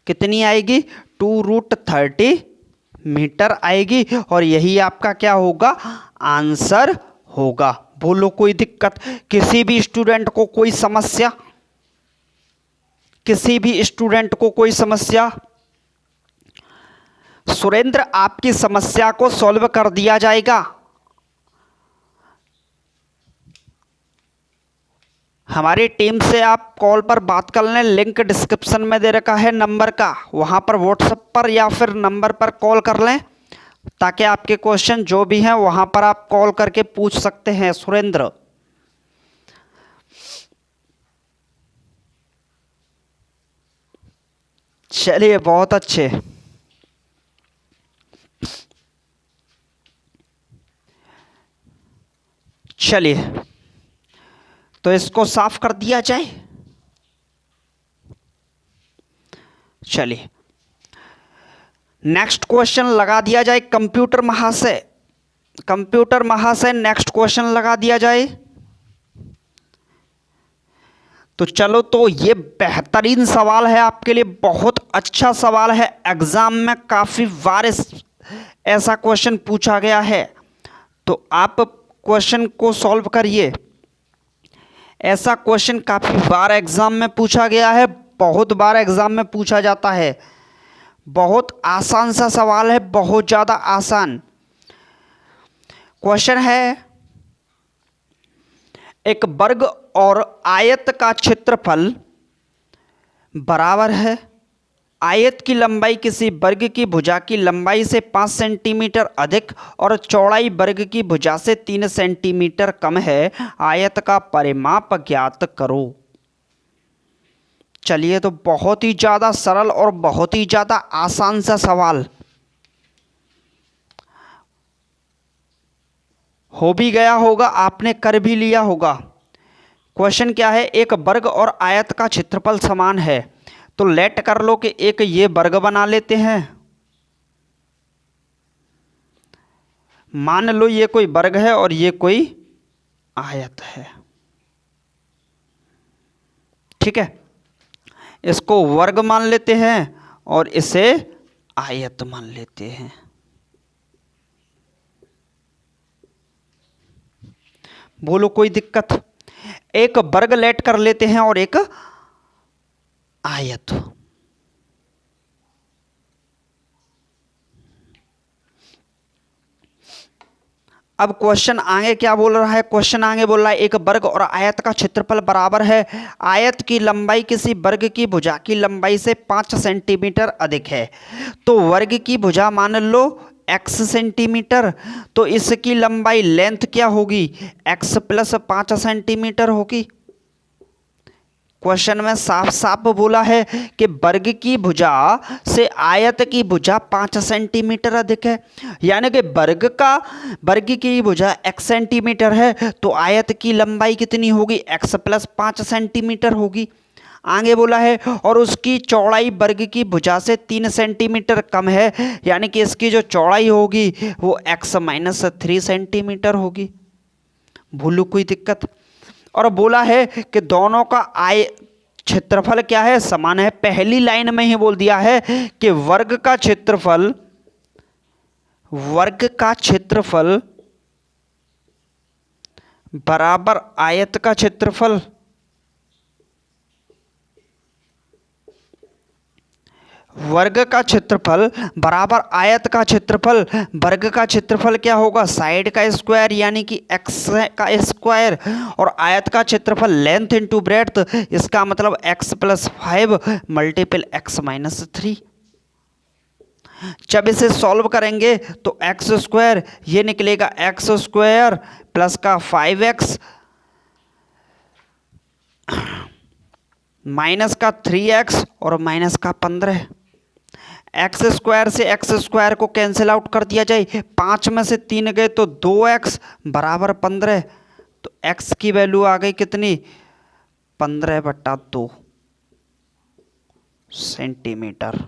[SPEAKER 1] कितनी आएगी, 2 रूट 30 मीटर आएगी। और यही आपका क्या होगा, आंसर होगा। बोलो कोई दिक्कत, किसी भी स्टूडेंट को कोई समस्या, किसी भी स्टूडेंट को कोई समस्या? सुरेंद्र, आपकी समस्या को सॉल्व कर दिया जाएगा। हमारी टीम से आप कॉल पर बात कर लें, लिंक डिस्क्रिप्शन में दे रखा है नंबर का, वहां पर व्हाट्सएप पर या फिर नंबर पर कॉल कर लें, ताकि आपके क्वेश्चन जो भी हैं वहां पर आप कॉल करके पूछ सकते हैं। सुरेंद्र, चलिए बहुत अच्छे। चलिए, तो इसको साफ कर दिया जाए। चलिए, नेक्स्ट क्वेश्चन लगा दिया जाए। कंप्यूटर महाशय, कंप्यूटर महाशय नेक्स्ट क्वेश्चन लगा दिया जाए। तो चलो, तो ये बेहतरीन सवाल है आपके लिए, बहुत अच्छा सवाल है। एग्जाम में काफी बार ऐसा क्वेश्चन पूछा गया है, तो आप क्वेश्चन को सॉल्व करिए। ऐसा क्वेश्चन काफी बार एग्जाम में पूछा गया है, बहुत बार एग्जाम में पूछा जाता है। बहुत आसान सा सवाल है, बहुत ज्यादा आसान क्वेश्चन है। एक वर्ग और आयत का क्षेत्रफल बराबर है। आयत की लंबाई किसी वर्ग की भुजा की लंबाई से 5 सेंटीमीटर अधिक और चौड़ाई वर्ग की भुजा से 3 सेंटीमीटर कम है। आयत का परिमाप ज्ञात करो। चलिए, तो बहुत ही ज़्यादा सरल और बहुत ही ज़्यादा आसान सा सवाल हो भी गया होगा, आपने कर भी लिया होगा। क्वेश्चन क्या है, एक वर्ग और आयत का क्षेत्रफल समान है। तो लेट कर लो कि एक ये वर्ग बना लेते हैं। मान लो ये कोई वर्ग है और ये कोई आयत है, ठीक है। इसको वर्ग मान लेते हैं और इसे आयत मान लेते हैं। बोलो कोई दिक्कत? एक वर्ग लेट कर लेते हैं और एक आयत। अब क्वेश्चन आगे क्या बोल रहा है, क्वेश्चन आगे बोल रहा है एक वर्ग और आयत का क्षेत्रफल बराबर है, आयत की लंबाई किसी वर्ग की भुजा की लंबाई से 5 सेंटीमीटर अधिक है। तो वर्ग की भुजा मान लो x सेंटीमीटर, तो इसकी लंबाई लेंथ क्या होगी, x प्लस 5 सेंटीमीटर होगी। क्वेश्चन में साफ साफ बोला है कि वर्ग की भुजा से आयत की भुजा 5 सेंटीमीटर अधिक है, यानी कि वर्ग की भुजा x सेंटीमीटर है तो आयत की लंबाई कितनी होगी, x प्लस 5 सेंटीमीटर होगी। आगे बोला है और उसकी चौड़ाई वर्ग की भुजा से 3 सेंटीमीटर कम है, यानी कि इसकी जो चौड़ाई होगी वो x माइनस 3 सेंटीमीटर होगी। भूलू कोई दिक्कत। और बोला है कि दोनों का क्षेत्रफल क्या है, समान है। पहली लाइन में ही बोल दिया है कि वर्ग का क्षेत्रफल बराबर आयत का क्षेत्रफल। वर्ग का क्षेत्रफल बराबर आयत का क्षेत्रफल। वर्ग का क्षेत्रफल क्या होगा, साइड का स्क्वायर यानी कि x का स्क्वायर, और आयत का क्षेत्रफल लेंथ इंटू ब्रेड्थ, इसका मतलब x plus 5 multiple x minus 3। जब इसे सॉल्व करेंगे तो x स्क्वायर ये निकलेगा x स्क्वायर प्लस का 5x माइनस का 3x और माइनस का 15। एक्स स्क्वायर से एक्स स्क्वायर को कैंसिल आउट कर दिया जाए, 5 में से 3 गए तो 2x बराबर 15। तो x की वैल्यू आ गई कितनी, 15/2 सेंटीमीटर।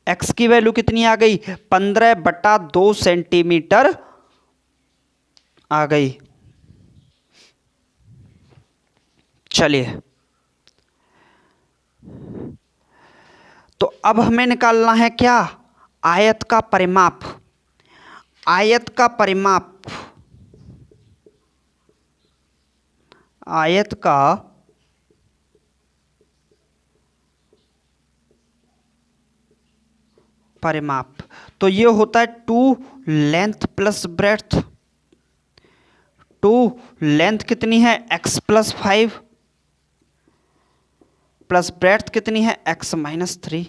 [SPEAKER 1] x की वैल्यू कितनी आ गई, 15/2 सेंटीमीटर आ गई। चलिए तो अब हमें निकालना है क्या, आयत का परिमाप। आयत का परिमाप तो ये होता है 2 लेंथ प्लस ब्रेड्थ। 2 लेंथ कितनी है x प्लस 5 प्लस ब्रेड्थ कितनी है x माइनस 3।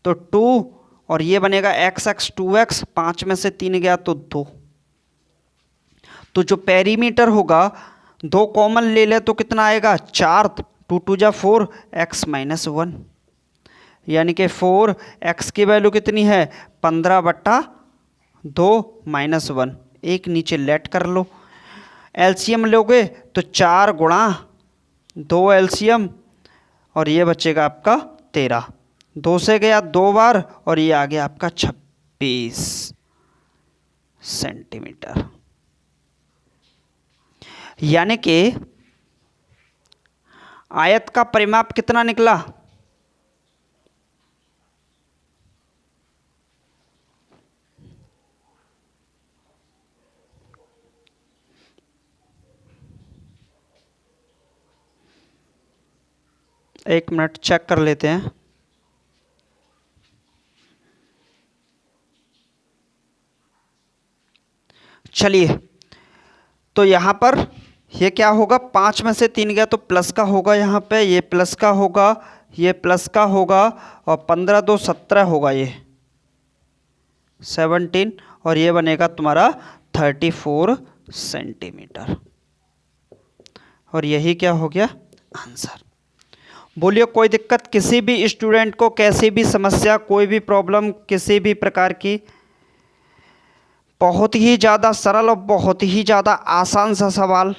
[SPEAKER 1] तो 2 और ये बनेगा x 2x, 5 में से 3 गया तो 2। तो जो पेरीमीटर होगा 2 कॉमन ले ले तो कितना आएगा 4, 2 2 जा 4, x माइनस 1, यानी कि 4x की वैल्यू कितनी है 15/2 माइनस 1। एक नीचे लेट कर लो, एलसीएम लोगे तो 4 गुणा 2 एलसीएम और ये बचेगा आपका 13। 2 से गया 2 बार और ये आ गया आपका 26 सेंटीमीटर। यानी कि आयत का परिमाप कितना निकला, एक मिनट चेक कर लेते हैं। चलिए तो यहाँ पर ये क्या होगा, 5 में से 3 गया तो प्लस का होगा, यहाँ पे ये प्लस का होगा, ये प्लस का होगा और 15 2 17 होगा, ये 17 और ये बनेगा तुम्हारा 34 सेंटीमीटर। और यही क्या हो गया आंसर। बोलिए कोई दिक्कत, किसी भी स्टूडेंट को कैसी भी समस्या, कोई भी प्रॉब्लम किसी भी प्रकार की, बहुत ही ज़्यादा सरल और बहुत ही ज़्यादा आसान सा सवाल।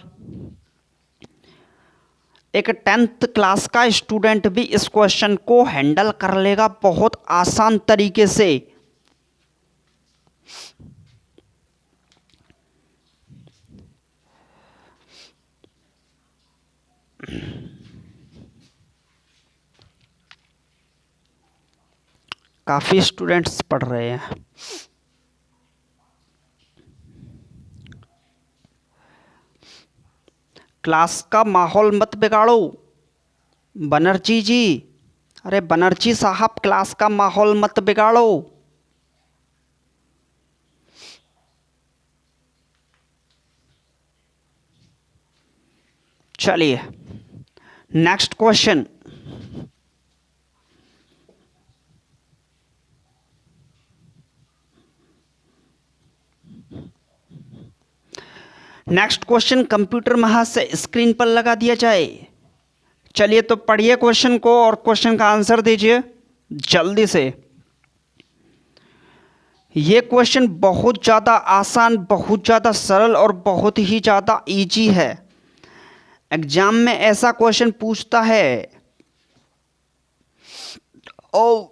[SPEAKER 1] एक 10th क्लास का स्टूडेंट भी इस क्वेश्चन को हैंडल कर लेगा बहुत आसान तरीके से। काफ़ी स्टूडेंट्स पढ़ रहे हैं। क्लास का माहौल मत बिगाड़ो बनर्जी जी, अरे बनर्जी साहब क्लास का माहौल मत बिगाड़ो। चलिए next question. Next question computer महाशय स्क्रीन पर लगा दिया जाए। चलिए तो पढ़िए क्वेश्चन को और क्वेश्चन का आंसर दीजिए जल्दी से। ये क्वेश्चन बहुत ज़्यादा आसान, बहुत ज़्यादा सरल और बहुत ही ज़्यादा इजी है। एग्जाम में ऐसा क्वेश्चन पूछता है। ओ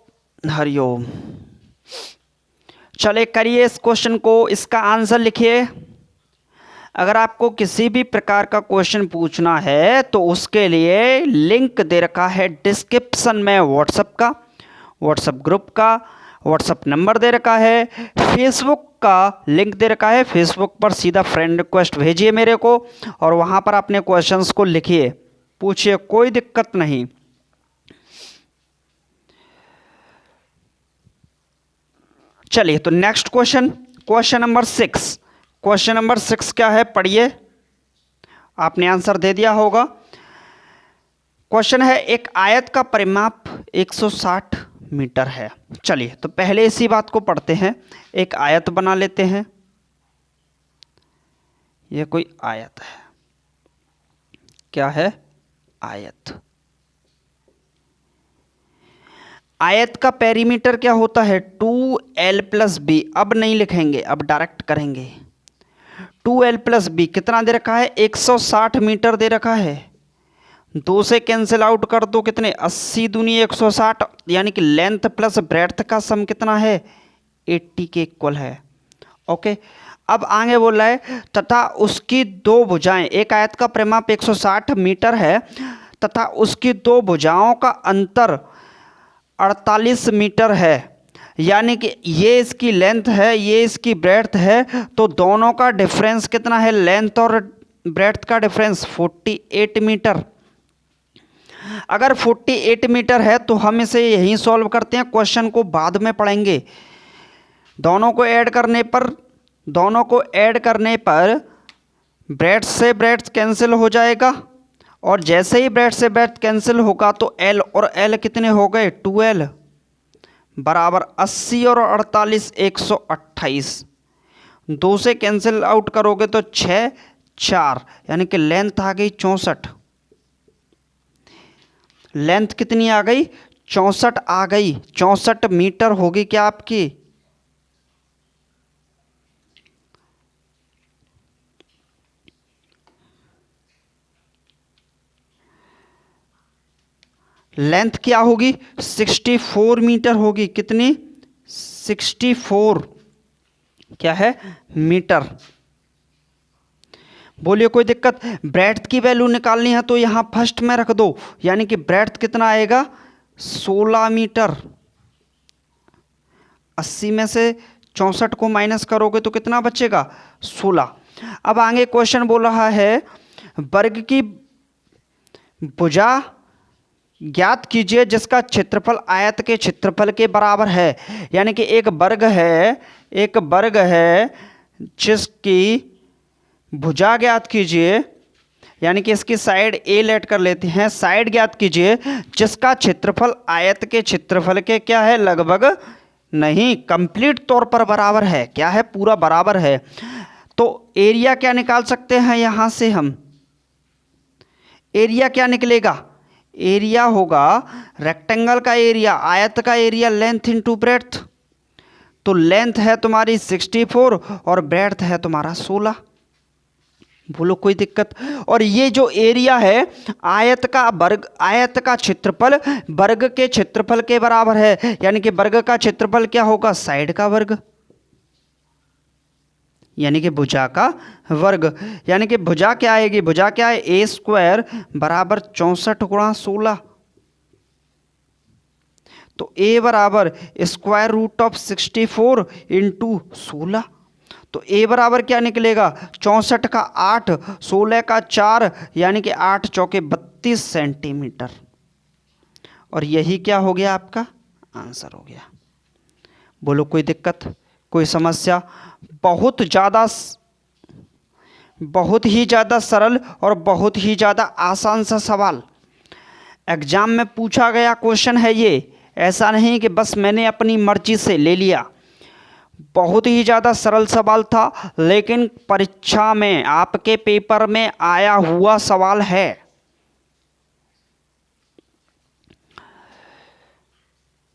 [SPEAKER 1] हरिओम। चले करिए इस क्वेश्चन को, इसका आंसर लिखिए। अगर आपको किसी भी प्रकार का क्वेश्चन पूछना है तो उसके लिए लिंक दे रखा है डिस्क्रिप्शन में, व्हाट्सएप का, व्हाट्सएप ग्रुप का, व्हाट्सएप नंबर दे रखा है, फेसबुक का लिंक दे रखा है। फेसबुक पर सीधा फ्रेंड रिक्वेस्ट भेजिए मेरे को और वहाँ पर अपने क्वेश्चंस को लिखिए, पूछिए, कोई दिक्कत नहीं। चलिए तो next question, question number 6। Question number 6 क्या है, पढ़िए। आपने आंसर दे दिया होगा। क्वेश्चन है एक आयत का परिमाप 160 मीटर है। चलिए तो पहले इसी बात को पढ़ते हैं। एक आयत बना लेते हैं। यह कोई आयत है। क्या है? आयत। आयत का पेरीमीटर क्या होता है? 2l+b। अब नहीं लिखेंगे, अब डायरेक्ट करेंगे। 2l+b कितना दे रखा है? 160 मीटर दे रखा है। 2 से कैंसिल आउट कर दो, कितने? 80 दूनी 160, यानी कि लेंथ प्लस ब्रेड्थ का सम कितना है? 80 के इक्वल है। ओके, अब आगे बोल रहा है तथा उसकी दो भुजाएं। एक आयत का परिमाप 160 मीटर है तथा उसकी दो भुजाओं का अंतर 48 मीटर है, यानी कि ये इसकी लेंथ है, ये इसकी ब्रेड्थ है, तो दोनों का डिफरेंस कितना है? लेंथ और ब्रेड्थ का डिफरेंस 48 मीटर। अगर 48 मीटर है तो हम इसे यहीं सॉल्व करते हैं, क्वेश्चन को बाद में पढ़ेंगे। दोनों को ऐड करने पर ब्रेड्थ से ब्रेड्थ कैंसिल हो जाएगा और जैसे ही ब्रेड्थ से ब्रेड्थ कैंसिल होगा तो एल और एल कितने हो गए? 2l बराबर 80 और 48 128। 2 से कैंसिल आउट करोगे तो 6 4, यानी कि लेंथ आ गई 64। लेंथ कितनी आ गई? 64 आ गई। 64 मीटर होगी क्या आपकी? लेंथ क्या होगी? 64 मीटर होगी। कितनी? 64 क्या है? मीटर। बोलिए कोई दिक्कत? ब्रेड्थ की वैल्यू निकालनी है तो यहां फर्स्ट में रख दो, यानी कि ब्रेड्थ कितना आएगा? 16 मीटर। 80 में से 64 को माइनस करोगे तो कितना बचेगा? 16। अब आगे क्वेश्चन बोल रहा है वर्ग की भुजा ज्ञात कीजिए जिसका क्षेत्रफल आयत के क्षेत्रफल के बराबर है। यानी कि एक वर्ग है जिसकी भुजा ज्ञात कीजिए, यानी कि इसकी साइड ए लेट कर लेते हैं। साइड ज्ञात कीजिए जिसका क्षेत्रफल आयत के क्षेत्रफल के क्या है? लगभग नहीं, कंप्लीट तौर पर बराबर है। क्या है? पूरा बराबर है। तो एरिया क्या निकाल सकते हैं यहां से हम? एरिया क्या निकलेगा? एरिया होगा रेक्टेंगल का एरिया, आयत का एरिया, लेंथ इंटू ब्रेड्थ। तो लेंथ है तुम्हारी 64 और ब्रेड्थ है तुम्हारा 16। बोलो कोई दिक्कत? और ये जो एरिया है आयत का क्षेत्रफल वर्ग के क्षेत्रफल के बराबर है, यानी कि वर्ग का क्षेत्रफल क्या होगा? साइड का वर्ग, यानी कि भुजा का वर्ग। यानी कि भुजा क्या आएगी? भुजा क्या है? a² बराबर 64 गुणा 16। तो a बराबर स्क्वायर रूट ऑफ 64 इंटू 16। तो a बराबर क्या निकलेगा? 64 का 8, 16 का 4, यानी कि 8 चौके 32 सेंटीमीटर। और यही क्या हो गया? आपका आंसर हो गया। बोलो कोई दिक्कत, कोई समस्या? बहुत बहुत ही ज़्यादा सरल और बहुत ही ज़्यादा आसान सा सवाल एग्जाम में पूछा गया क्वेश्चन है ये। ऐसा नहीं कि बस मैंने अपनी मर्जी से ले लिया। बहुत ही ज़्यादा सरल सवाल था, लेकिन परीक्षा में आपके पेपर में आया हुआ सवाल है।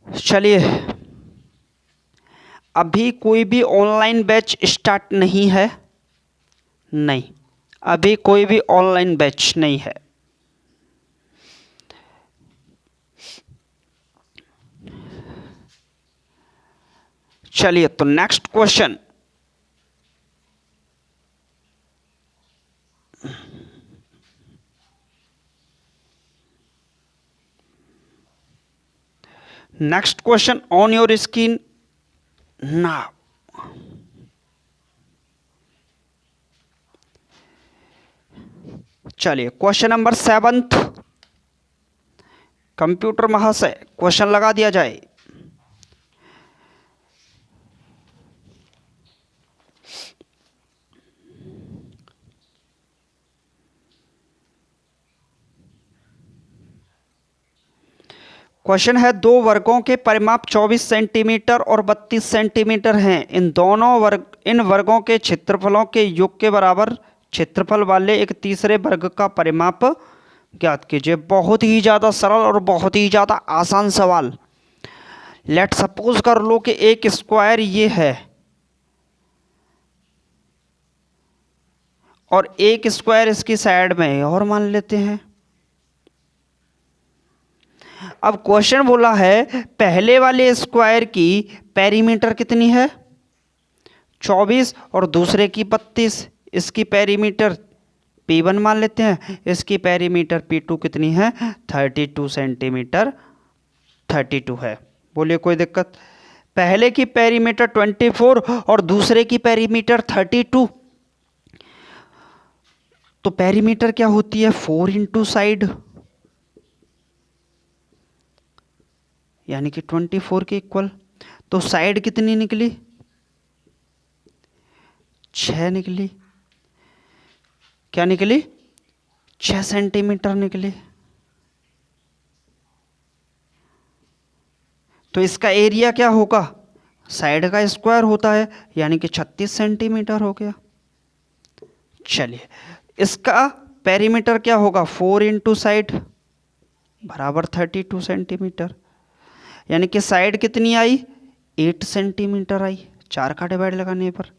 [SPEAKER 1] चलिए, अभी कोई भी ऑनलाइन बैच स्टार्ट नहीं है। नहीं, अभी कोई भी ऑनलाइन बैच नहीं है। चलिए, तो next question. Next question on your screen now. चलिए, क्वेश्चन नंबर 7th। कंप्यूटर महाशय, क्वेश्चन लगा दिया जाए। क्वेश्चन है, दो वर्गों के परिमाप 24 सेंटीमीटर और 32 सेंटीमीटर हैं। इन वर्गों के क्षेत्रफलों के योग के बराबर क्षेत्रफल वाले एक तीसरे वर्ग का परिमाप ज्ञात कीजिए। बहुत ही ज़्यादा सरल और बहुत ही ज़्यादा आसान सवाल। लेट सपोज कर लो कि एक स्क्वायर ये है और एक स्क्वायर इसकी साइड में है और मान लेते हैं। अब क्वेश्चन बोला है पहले वाले स्क्वायर की पेरीमीटर कितनी है 24 और दूसरे की 32। इसकी पेरीमीटर P1 मान लेते हैं, इसकी पेरीमीटर P2 कितनी है 32 सेंटीमीटर 32 है। बोलिए कोई दिक्कत। पहले की पेरीमीटर 24 और दूसरे की पेरीमीटर 32। तो पेरीमीटर क्या होती है 4 इंटू साइड, यानी कि 24 के इक्वल। तो साइड कितनी निकली 6 निकली। क्या निकली 6 सेंटीमीटर निकली। तो इसका एरिया क्या होगा, साइड का स्क्वायर होता है, यानी कि 36 सेंटीमीटर हो गया। चलिए, इसका पेरीमीटर क्या होगा 4 इंटू साइड बराबर 32 सेंटीमीटर, यानी कि साइड कितनी आई 8 सेंटीमीटर आई 4 का डिवाइड लगाने पर।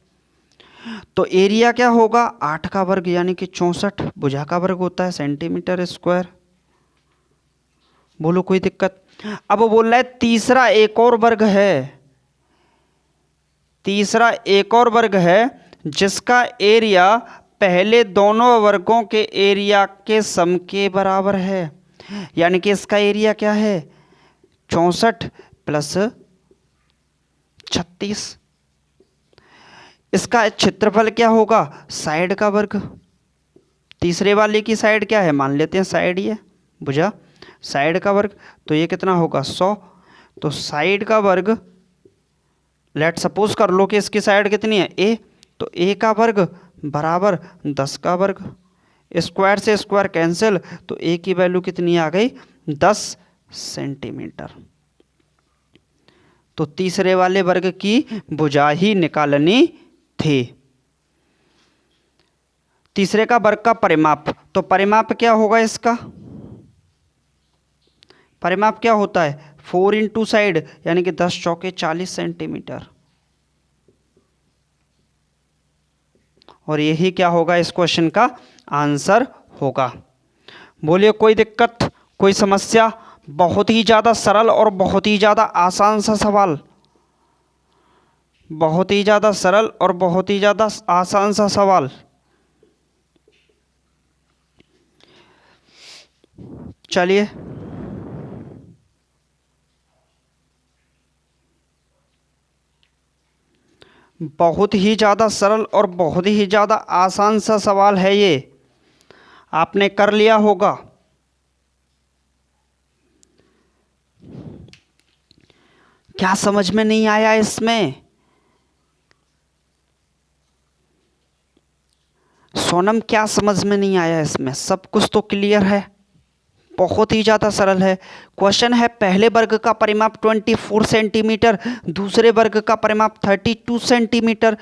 [SPEAKER 1] तो एरिया क्या होगा 8 का वर्ग, यानी कि 64। भुजा का वर्ग होता है सेंटीमीटर स्क्वायर। बोलो कोई दिक्कत। अब बोल रहा है तीसरा एक और वर्ग है, तीसरा एक और वर्ग है जिसका एरिया पहले दोनों वर्गों के एरिया के सम के बराबर है। यानी कि इसका एरिया क्या है 64 प्लस 36। इसका क्षेत्रफल क्या होगा साइड का वर्ग। तीसरे वाले की साइड क्या है मान लेते हैं साइड ये भुजा, साइड का वर्ग। तो ये कितना होगा 100। तो साइड का वर्ग लेट सपोज कर लो कि इसकी साइड कितनी है a, तो a का वर्ग बराबर 10 का वर्ग। स्क्वायर से स्क्वायर कैंसिल, तो a की वैल्यू कितनी आ गई 10 सेंटीमीटर। तो तीसरे वाले वर्ग की भुजा ही निकालनी थी। तीसरे का वर्ग का परिमाप, तो परिमाप क्या होगा इसका, परिमाप क्या होता है 4 इंटू साइड, यानी कि 10 चौके 40 सेंटीमीटर। और यही क्या होगा इस क्वेश्चन का आंसर होगा। बोलिए कोई दिक्कत कोई समस्या। बहुत ही ज़्यादा सरल और बहुत ही ज़्यादा आसान सा सवाल, बहुत ही ज़्यादा सरल और बहुत ही ज़्यादा आसान सा सवाल। चलिए, बहुत ही ज़्यादा सरल और बहुत ही ज़्यादा आसान सा सवाल है ये, आपने कर लिया होगा। क्या समझ में नहीं आया इसमें, सोनम क्या समझ में नहीं आया इसमें? सब कुछ तो क्लियर है, बहुत ही ज़्यादा सरल है। क्वेश्चन है पहले वर्ग का परिमाप 24 सेंटीमीटर, दूसरे वर्ग का परिमाप 32 सेंटीमीटर।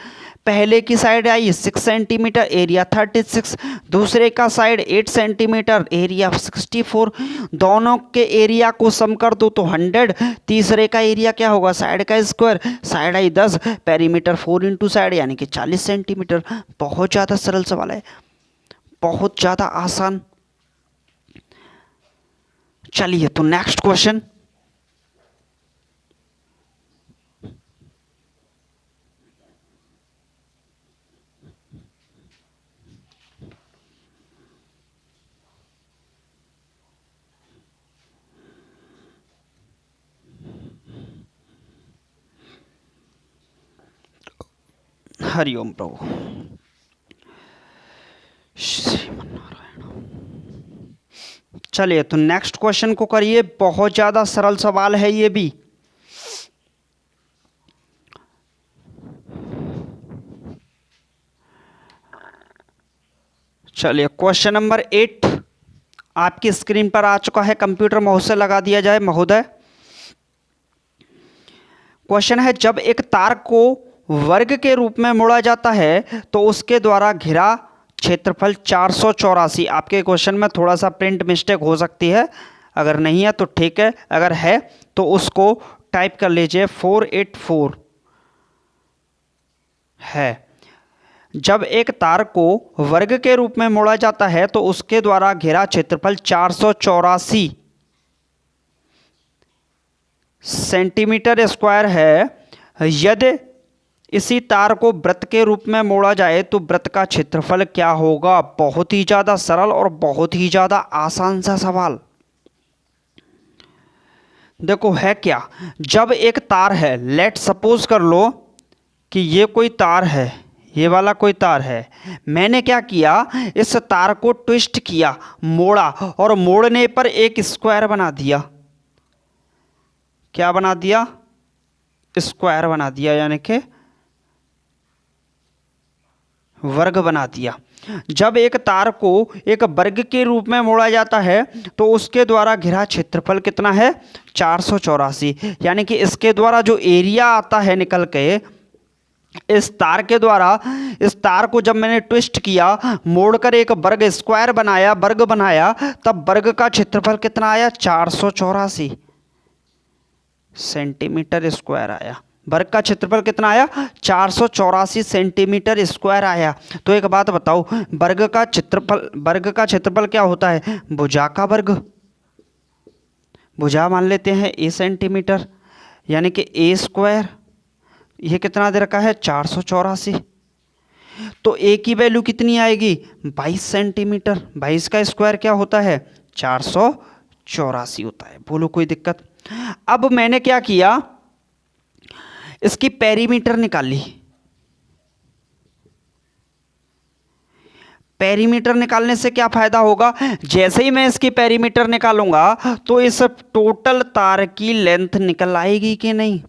[SPEAKER 1] पहले की साइड आई 6 सेंटीमीटर, एरिया 36, दूसरे का साइड 8 सेंटीमीटर, एरिया 64। दोनों के एरिया को सम कर दो तो 100। तीसरे का एरिया क्या होगा? साइड का square, side I 10, perimeter 4 into side यानी कि 40 सेंटीमीटर। बहुत ज़्यादा सरल सवाल है, बहुत ज़्यादा आसान। चलिए तो नेक्स्ट क्वेश्चन। हरिओम प्रभु श्रीमन्नारायण। चलिए तो नेक्स्ट क्वेश्चन को करिए, बहुत ज़्यादा सरल सवाल है ये भी। चलिए क्वेश्चन नंबर 8 आपकी स्क्रीन पर आ चुका है, कंप्यूटर माउस से लगा दिया जाए महोदय। क्वेश्चन है जब एक तार को वर्ग के रूप में मोड़ा जाता है तो उसके द्वारा घिरा क्षेत्रफल 484। आपके क्वेश्चन में थोड़ा सा प्रिंट मिस्टेक हो सकती है, अगर नहीं है तो ठीक है, अगर है तो उसको टाइप कर लीजिए 484 है। जब एक तार को वर्ग के रूप में मोड़ा जाता है तो उसके द्वारा घिरा क्षेत्रफल 484 सेंटीमीटर स्क्वायर है। यदि इसी तार को वृत्त के रूप में मोड़ा जाए तो वृत्त का क्षेत्रफल क्या होगा? बहुत ही ज़्यादा सरल और बहुत ही ज़्यादा आसान सा सवाल। देखो है क्या, जब एक तार है, लेट सपोज कर लो कि ये कोई तार है, ये वाला कोई तार है। मैंने क्या किया, इस तार को ट्विस्ट किया, मोड़ा, और मोड़ने पर एक स्क्वायर बना दिया। क्या बना दिया? स्क्वायर बना दिया, यानी कि वर्ग बना दिया। जब एक तार को एक वर्ग के रूप में मोड़ा जाता है तो उसके द्वारा घिरा क्षेत्रफल कितना है? 484। यानी कि इसके द्वारा जो एरिया आता है निकल के, इस तार के द्वारा, इस तार को जब मैंने ट्विस्ट किया, मोड़कर एक वर्ग स्क्वायर बनाया, वर्ग बनाया, तब वर्ग का क्षेत्रफल कितना आया? 484 सेंटीमीटर स्क्वायर आया। वर्ग का क्षेत्रफल कितना आया? 484 सेंटीमीटर स्क्वायर आया। तो एक बात बताओ, वर्ग का क्षेत्रफल क्या होता है? भुजा का वर्ग। भुजा मान लेते हैं ए सेंटीमीटर, यानी कि ए स्क्वायर। ये कितना दे रखा है? 484। तो ए की वैल्यू कितनी आएगी? 22 सेंटीमीटर। 22 का स्क्वायर क्या होता है? 484 होता है। बोलो कोई दिक्कत? अब मैंने क्या किया, इसकी पेरीमीटर निकाली। पेरीमीटर निकालने से क्या फायदा होगा? जैसे ही मैं इसकी पेरीमीटर निकालूंगा तो इस टोटल तार की लेंथ निकल आएगी कि नहीं?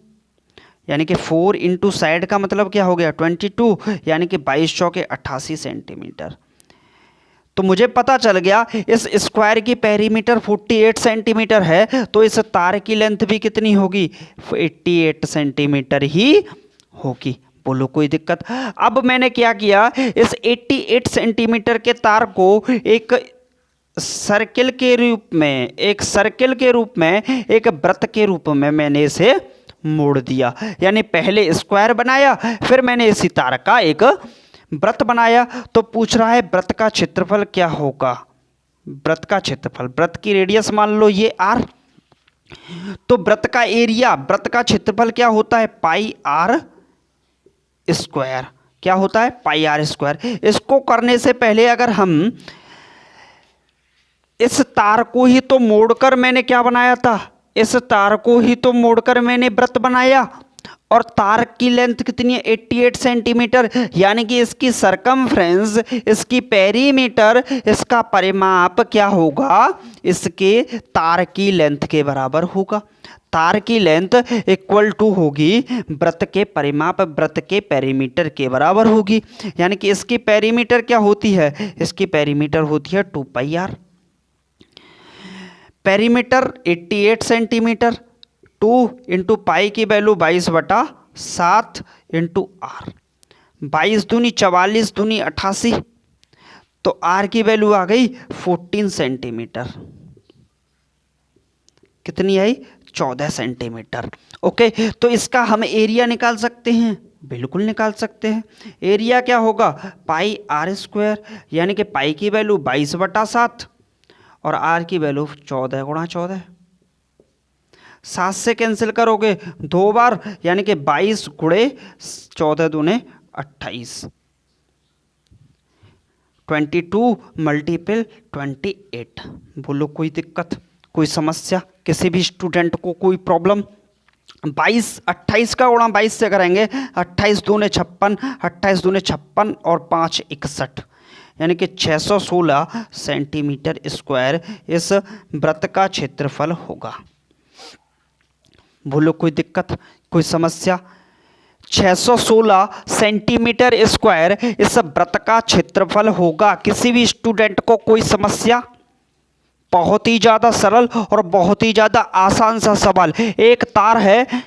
[SPEAKER 1] यानी कि 4 इंटू साइड का मतलब क्या हो गया? 22, यानी कि 22 चौके 88 सेंटीमीटर। तो मुझे पता चल गया इस स्क्वायर की पेरीमीटर 48 सेंटीमीटर है, तो इस तार की लेंथ भी कितनी होगी? 88 सेंटीमीटर ही होगी। बोलो कोई दिक्कत? अब मैंने क्या किया, इस 88 सेंटीमीटर के तार को एक सर्किल के रूप में, एक वृत्त के रूप में मैंने इसे मोड़ दिया। यानी पहले स्क्वायर बनाया, फिर मैंने इसी तार का एक वृत्त बनाया। तो पूछ रहा है वृत्त का क्षेत्रफल क्या होगा? वृत्त का क्षेत्रफल, वृत्त की रेडियस मान लो ये r, तो वृत्त का एरिया, वृत्त का क्षेत्रफल क्या होता है? पाई आर स्क्वायर। क्या होता है? पाई आर स्क्वायर। इसको करने से पहले अगर हम इस तार को ही तो मोड़कर मैंने क्या बनाया था? इस तार को ही तो मोड़कर मैंने वृत्त बनाया, और तार की लेंथ कितनी है? 88 सेंटीमीटर। यानी कि इसकी सरकमफ्रेंस, इसकी पेरीमीटर, इसका परिमाप क्या होगा? इसके तार की लेंथ के बराबर होगा। तार की लेंथ इक्वल टू होगी वृत्त के परिमाप वृत्त के पेरीमीटर के बराबर होगी। यानी कि इसकी पेरीमीटर क्या होती है, इसकी पेरीमीटर होती है 2πr। Perimeter 88 centimetre, 2 into pi की वैल्यू 22/7 इंटू आर, 22 दूनी 44 दूनी 88, तो आर की वैल्यू आ गई 14 सेंटीमीटर। कितनी आई, 14 सेंटीमीटर। ओके, तो इसका हम एरिया निकाल सकते हैं, बिल्कुल निकाल सकते हैं। एरिया क्या होगा, पाई आर स्क्वायर, यानी कि पाई की वैल्यू 22/7 और आर की वैल्यू 14 गुणा 14। 7 से कैंसिल करोगे 2 बार, यानी कि 22 गुणे 14 दूने 28, 22 मल्टीपल 28। बोलो कोई दिक्कत, कोई समस्या, किसी भी स्टूडेंट को कोई प्रॉब्लम। 28 का गुणा 22 से करेंगे, 28 दूने 56, 28 दूने 56 और 5 61, यानी कि 616 सेंटीमीटर स्क्वायर इस वृत्त का क्षेत्रफल होगा। बोलो कोई दिक्कत, कोई समस्या। 616 सेंटीमीटर स्क्वायर इस वृत्त का क्षेत्रफल होगा। किसी भी स्टूडेंट को कोई समस्या, बहुत ही ज्यादा सरल और बहुत ही ज्यादा आसान सा सवाल। एक तार है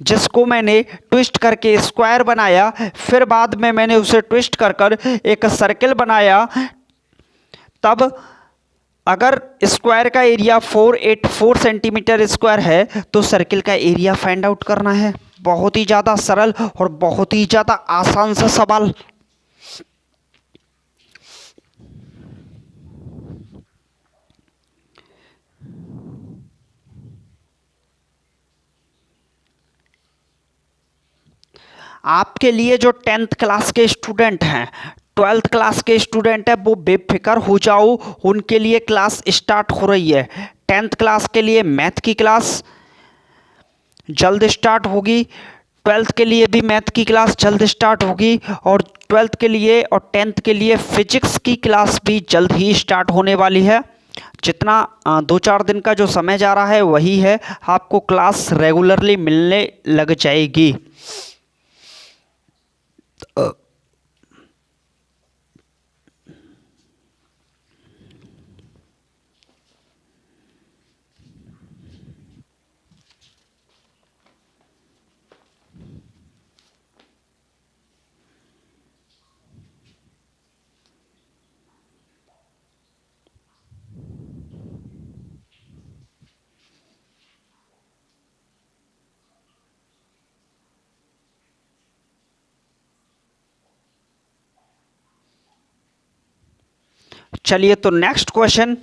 [SPEAKER 1] जिसको मैंने ट्विस्ट करके स्क्वायर बनाया, फिर बाद में मैंने उसे ट्विस्ट कर कर एक सर्किल बनाया। तब अगर स्क्वायर का एरिया 484 सेंटीमीटर स्क्वायर है तो सर्किल का एरिया फाइंड आउट करना है। बहुत ही ज़्यादा सरल और बहुत ही ज़्यादा आसान सा सवाल। आपके लिए जो 10th क्लास के स्टूडेंट हैं, 12th क्लास के स्टूडेंट है, वो बेफिक्र हो जाओ, उनके लिए क्लास स्टार्ट हो रही है। 10th क्लास के लिए मैथ की क्लास जल्द स्टार्ट होगी, 12th के लिए भी मैथ की क्लास जल्द स्टार्ट होगी, और 12th के लिए और 10th के लिए फिजिक्स की क्लास भी जल्द ही स्टार्ट होने वाली है। जितना 2-4 दिन का जो समय जा रहा है वही है, आपको क्लास रेगुलरली मिलने लग जाएगी। चलिए, तो नेक्स्ट क्वेश्चन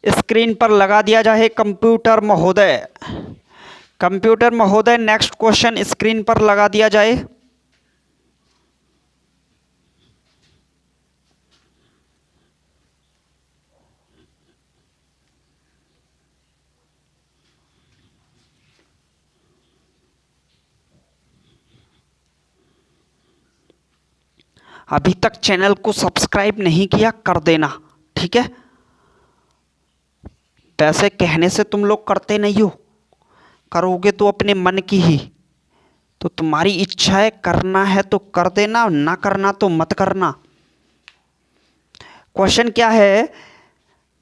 [SPEAKER 1] स्क्रीन पर लगा दिया जाए। कंप्यूटर महोदय, कंप्यूटर महोदय, नेक्स्ट क्वेश्चन स्क्रीन पर लगा दिया जाए। अभी तक चैनल को सब्सक्राइब नहीं किया, कर देना, ठीक है। वैसे कहने से तुम लोग करते नहीं हो, करोगे तो अपने मन की ही, तो तुम्हारी इच्छा है, करना है तो कर देना, ना करना तो मत करना। क्वेश्चन क्या है,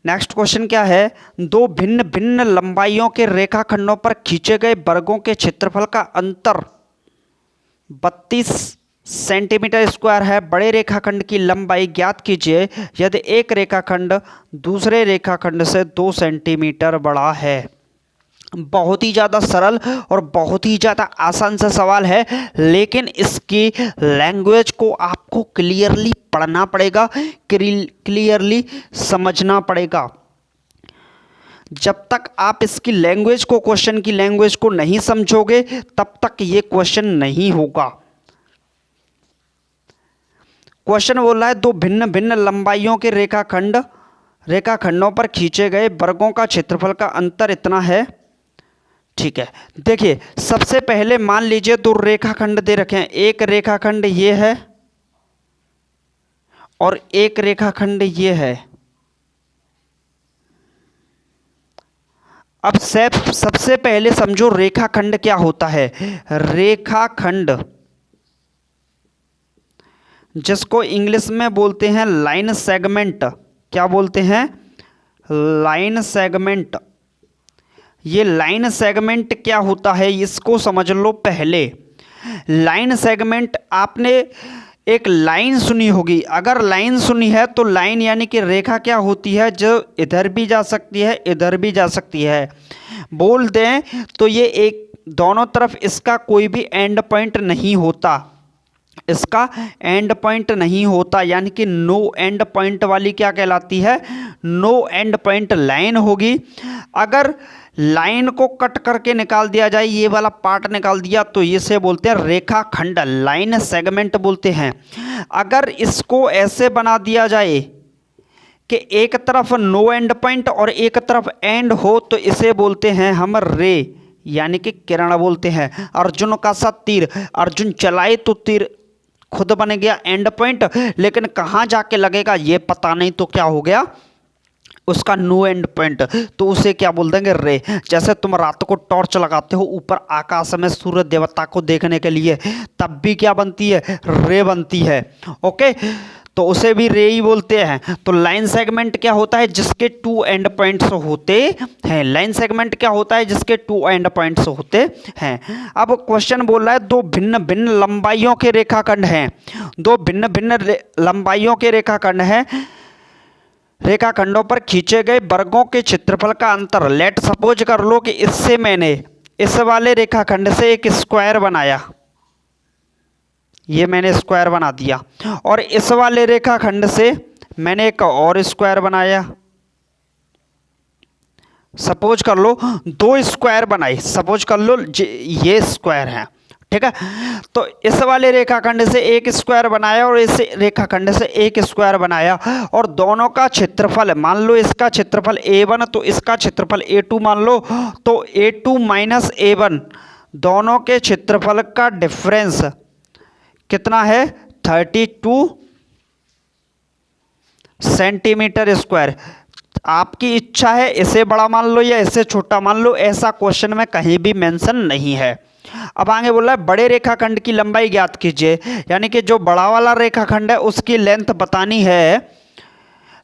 [SPEAKER 1] नेक्स्ट क्वेश्चन क्या है, दो भिन्न भिन्न लंबाइयों के रेखाखंडों पर खींचे गए वर्गों के क्षेत्रफल का अंतर 32 सेंटीमीटर स्क्वायर है। बड़े रेखाखंड की लंबाई ज्ञात कीजिए यदि एक रेखाखंड दूसरे रेखाखंड से 2 सेंटीमीटर बड़ा है। बहुत ही ज़्यादा सरल और बहुत ही ज़्यादा आसान सा सवाल है, लेकिन इसकी लैंग्वेज को आपको क्लियरली पढ़ना पड़ेगा, क्लियरली समझना पड़ेगा। जब तक आप इसकी लैंग्वेज को, क्वेश्चन की लैंग्वेज को नहीं समझोगे तब तक ये क्वेश्चन नहीं होगा। क्वेश्चन बोल रहा है दो भिन्न भिन्न लंबाइयों के रेखाखंडों पर खींचे गए वर्गों का क्षेत्रफल का अंतर इतना है। ठीक है, देखिए सबसे पहले मान लीजिए दो रेखाखंड दे रखे हैं। एक रेखाखंड ये है और एक रेखाखंड ये है। अब सबसे पहले समझो रेखाखंड क्या होता है। रेखाखंड जिसको इंग्लिश में बोलते हैं लाइन सेगमेंट। क्या बोलते हैं? Line segment. ये लाइन सेगमेंट क्या होता है इसको समझ लो पहले। लाइन सेगमेंट, आपने एक लाइन सुनी होगी। अगर लाइन सुनी है तो लाइन यानी कि रेखा क्या होती है, जो इधर भी जा सकती है इधर भी जा सकती है। बोल दें तो ये एक दोनों तरफ इसका कोई भी एंड पॉइंट नहीं होता, इसका एंड पॉइंट नहीं होता, यानी कि नो एंड पॉइंट वाली क्या कहलाती है? नो एंड पॉइंट लाइन होगी। अगर लाइन को कट करके निकाल दिया जाए, ये वाला पार्ट निकाल दिया, तो इसे बोलते हैं रेखाखंड, लाइन सेगमेंट बोलते हैं। अगर इसको ऐसे बना दिया जाए कि एक तरफ नो एंड पॉइंट और एक तरफ एंड हो, तो इसे बोलते हैं हम रे, यानी कि किरण बोलते हैं। अर्जुन का सा तीर, अर्जुन चलाए तो तीर खुद बन गया एंड पॉइंट, लेकिन कहाँ जाके लगेगा ये पता नहीं, तो क्या हो गया उसका नो एंड पॉइंट, तो उसे क्या बोल देंगे? रे। जैसे तुम रात को टॉर्च लगाते हो ऊपर आकाश में सूर्य देवता को देखने के लिए, तब भी क्या बनती है? रे बनती है। ओके, तो उसे भी रे ही बोलते हैं। तो लाइन सेगमेंट क्या होता है? जिसके टू एंड पॉइंट्स होते हैं। लाइन सेगमेंट क्या होता है? जिसके टू एंड पॉइंट्स होते हैं। अब क्वेश्चन बोल रहा है दो भिन्न भिन्न लंबाइयों के रेखाखंड हैं। दो भिन्न भिन्न लंबाइयों के रेखाखंड हैं। रेखाखंडों पर खींचे गए वर्गों के क्षेत्रफल का अंतर, लेट सपोज कर लो कि इससे मैंने इस वाले रेखाखंड से एक स्क्वायर बनाया, ये मैंने स्क्वायर बना दिया, और इस वाले रेखाखंड से मैंने एक और स्क्वायर बनाया। सपोज कर लो दो स्क्वायर बनाए, सपोज कर लो ये स्क्वायर है, ठीक है। तो इस वाले रेखाखंड से एक स्क्वायर बनाया और इस रेखाखंड से एक स्क्वायर बनाया, और दोनों का क्षेत्रफल मान लो, इसका क्षेत्रफल a1 तो इसका क्षेत्रफल a2 मान लो, तो a2 माइनस a1 दोनों के क्षेत्रफल का डिफरेंस कितना है? 32 सेंटीमीटर स्क्वायर। आपकी इच्छा है इसे बड़ा मान लो या इसे छोटा मान लो, ऐसा क्वेश्चन में कहीं भी मेंशन नहीं है। अब आगे बोल रहा है बड़े रेखाखंड की लंबाई ज्ञात कीजिए, यानी कि जो बड़ा वाला रेखाखंड है उसकी लेंथ बतानी है।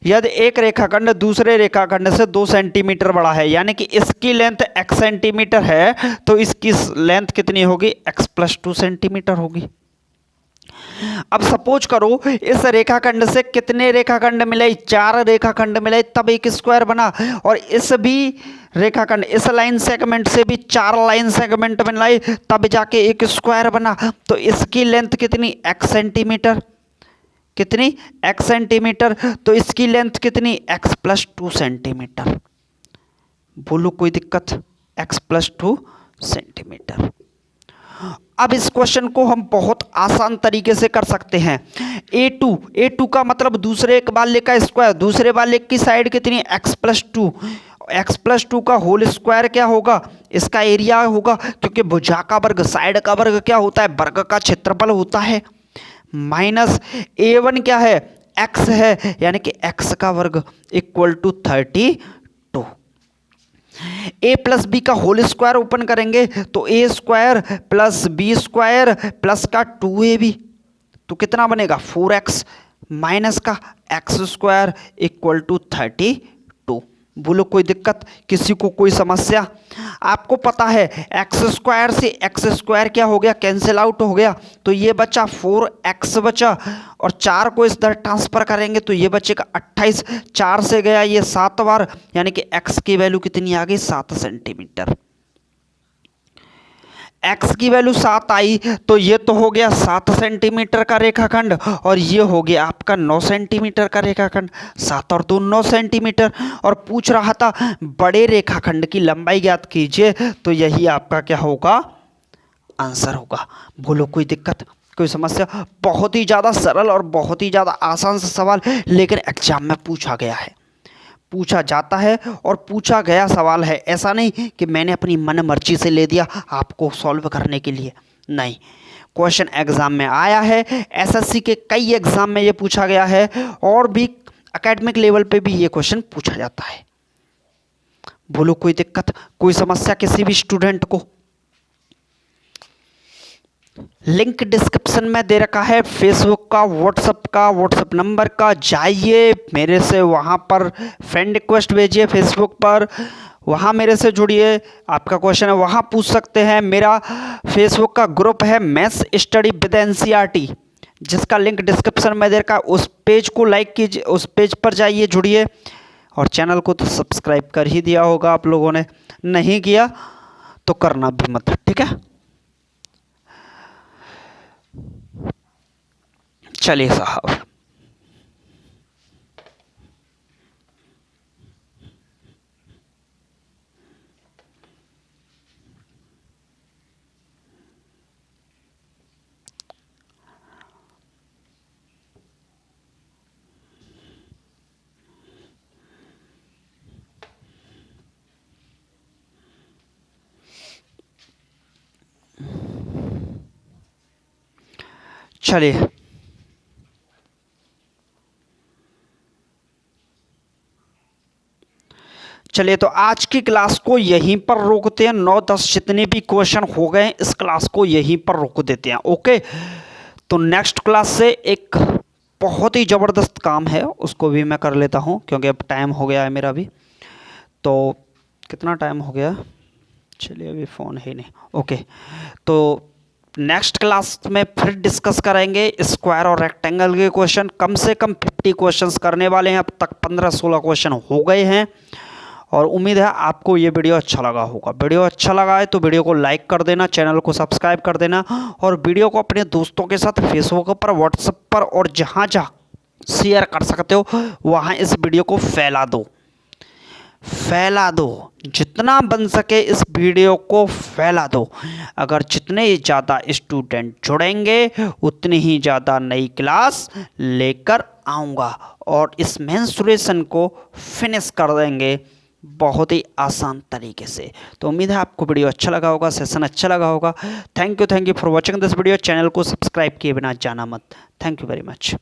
[SPEAKER 1] यदि एक रेखाखंड दूसरे रेखाखंड से 2 सेंटीमीटर बड़ा है, यानी कि इसकी लेंथ x सेंटीमीटर है, तो इसकी लेंथ कितनी होगी? x + 2 सेंटीमीटर होगी। अब सपोज करो इस रेखाखंड से कितने रेखाखंड मिले? 4 रेखाखंड मिले, तब एक स्क्वायर बना। और इस भी रेखाखंड, इस लाइन सेगमेंट से भी 4 लाइन सेगमेंट मिलाए, तब जाके एक स्क्वायर बना। तो इसकी लेंथ कितनी? x centimetre. कितनी? x centimetre. तो इसकी लेंथ कितनी? x + 2 centimetre. बोलो कोई दिक्कत? x + 2 centimetre. अब इस क्वेश्चन को हम बहुत आसान तरीके से कर सकते हैं। A2 का मतलब दूसरे वाले का स्क्वायर, दूसरे वाले की साइड कितनी? x + 2। x + 2 का होल स्क्वायर क्या होगा? इसका एरिया होगा, क्योंकि भुजा का वर्ग, साइड का वर्ग क्या होता है? वर्ग का क्षेत्रफल होता है। माइनस a1 क्या है? x है, यानी कि x का वर्ग = 32। a + b का होल स्क्वायर ओपन करेंगे तो a² + b² प्लस का 2ab, तो कितना बनेगा? 4x माइनस का x² = 32। बोलो कोई दिक्कत? किसी को कोई समस्या? आपको पता है x² से x² क्या हो गया? कैंसिल आउट हो गया, तो ये बचा 4x बचा, और 4 को इस तरह ट्रांसफर करेंगे तो ये बचेगा 28। 4 से गया ये 7 बार, यानी कि x की वैल्यू कितनी आ गई? 7 सेंटीमीटर। x की वैल्यू 7 आई, तो ये तो हो गया 7 सेंटीमीटर का रेखाखंड, और ये हो गया आपका 9 सेंटीमीटर का रेखाखंड। 7 और 2 9 सेंटीमीटर। और पूछ रहा था बड़े रेखाखंड की लंबाई ज्ञात कीजिए, तो यही आपका क्या होगा? आंसर होगा। बोलो कोई दिक्कत, कोई समस्या? बहुत ही ज़्यादा सरल और बहुत ही ज़्यादा आसान सा सवाल, लेकिन एग्जाम में पूछा गया है, पूछा जाता है और पूछा गया सवाल है। ऐसा नहीं कि मैंने अपनी मन मर्जी से ले दिया आपको सॉल्व करने के लिए, नहीं। क्वेश्चन एग्जाम में आया है, एसएससी के कई एग्जाम में ये पूछा गया है, और भी एकेडमिक लेवल पे भी ये क्वेश्चन पूछा जाता है। बोलो कोई दिक्कत, कोई समस्या किसी भी स्टूडेंट को? लिंक डिस्क्रिप्शन में दे रखा है फेसबुक का, व्हाट्सएप नंबर का, जाइए मेरे से वहाँ पर फ्रेंड रिक्वेस्ट भेजिए फेसबुक पर, वहाँ मेरे से जुड़िए, आपका क्वेश्चन है वहाँ पूछ सकते हैं। मेरा फेसबुक का ग्रुप है मैथ्स स्टडी विद एनसीईआरटी, जिसका लिंक डिस्क्रिप्शन में दे रखा है, उस पेज को लाइक कीजिए, उस पेज पर जाइए, जुड़िए। और चैनल को तो सब्सक्राइब कर ही दिया होगा आप लोगों ने, नहीं किया तो करना भी मत, ठीक है। चलिए साहब, चलिए चलिए तो आज की क्लास को यहीं पर रोकते हैं। 9-10 जितने भी क्वेश्चन हो गए इस क्लास को यहीं पर रोक देते हैं, ओके। तो नेक्स्ट क्लास से एक बहुत ही ज़बरदस्त काम है, उसको भी मैं कर लेता हूँ, क्योंकि अब टाइम हो गया है मेरा भी। तो कितना टाइम हो गया? चलिए अभी फ़ोन है नहीं, ओके। तो नेक्स्ट क्लास में फिर डिस्कस करेंगे स्क्वायर और रेक्टेंगल के क्वेश्चन। कम से कम 50 क्वेश्चंस करने वाले हैं, अब तक 15-16 क्वेश्चन हो गए हैं। और उम्मीद है आपको ये वीडियो अच्छा लगा होगा। वीडियो अच्छा लगा है तो वीडियो को लाइक कर देना, चैनल को सब्सक्राइब कर देना, और वीडियो को अपने दोस्तों के साथ फेसबुक पर, व्हाट्सएप पर और जहाँ जहाँ शेयर कर सकते हो वहाँ इस वीडियो को फैला दो, फैला दो, जितना बन सके इस वीडियो को फैला दो। अगर जितने ज़्यादा स्टूडेंट जुड़ेंगे उतनी ही ज़्यादा नई क्लास लेकर आऊँगा और इस मेंसुरेशन को फिनिश कर देंगे बहुत ही आसान तरीके से। तो उम्मीद है आपको वीडियो अच्छा लगा होगा, सेशन अच्छा लगा होगा। Thank you for watching this video. Channel को सब्सक्राइब किए बिना जाना मत। Thank you very much.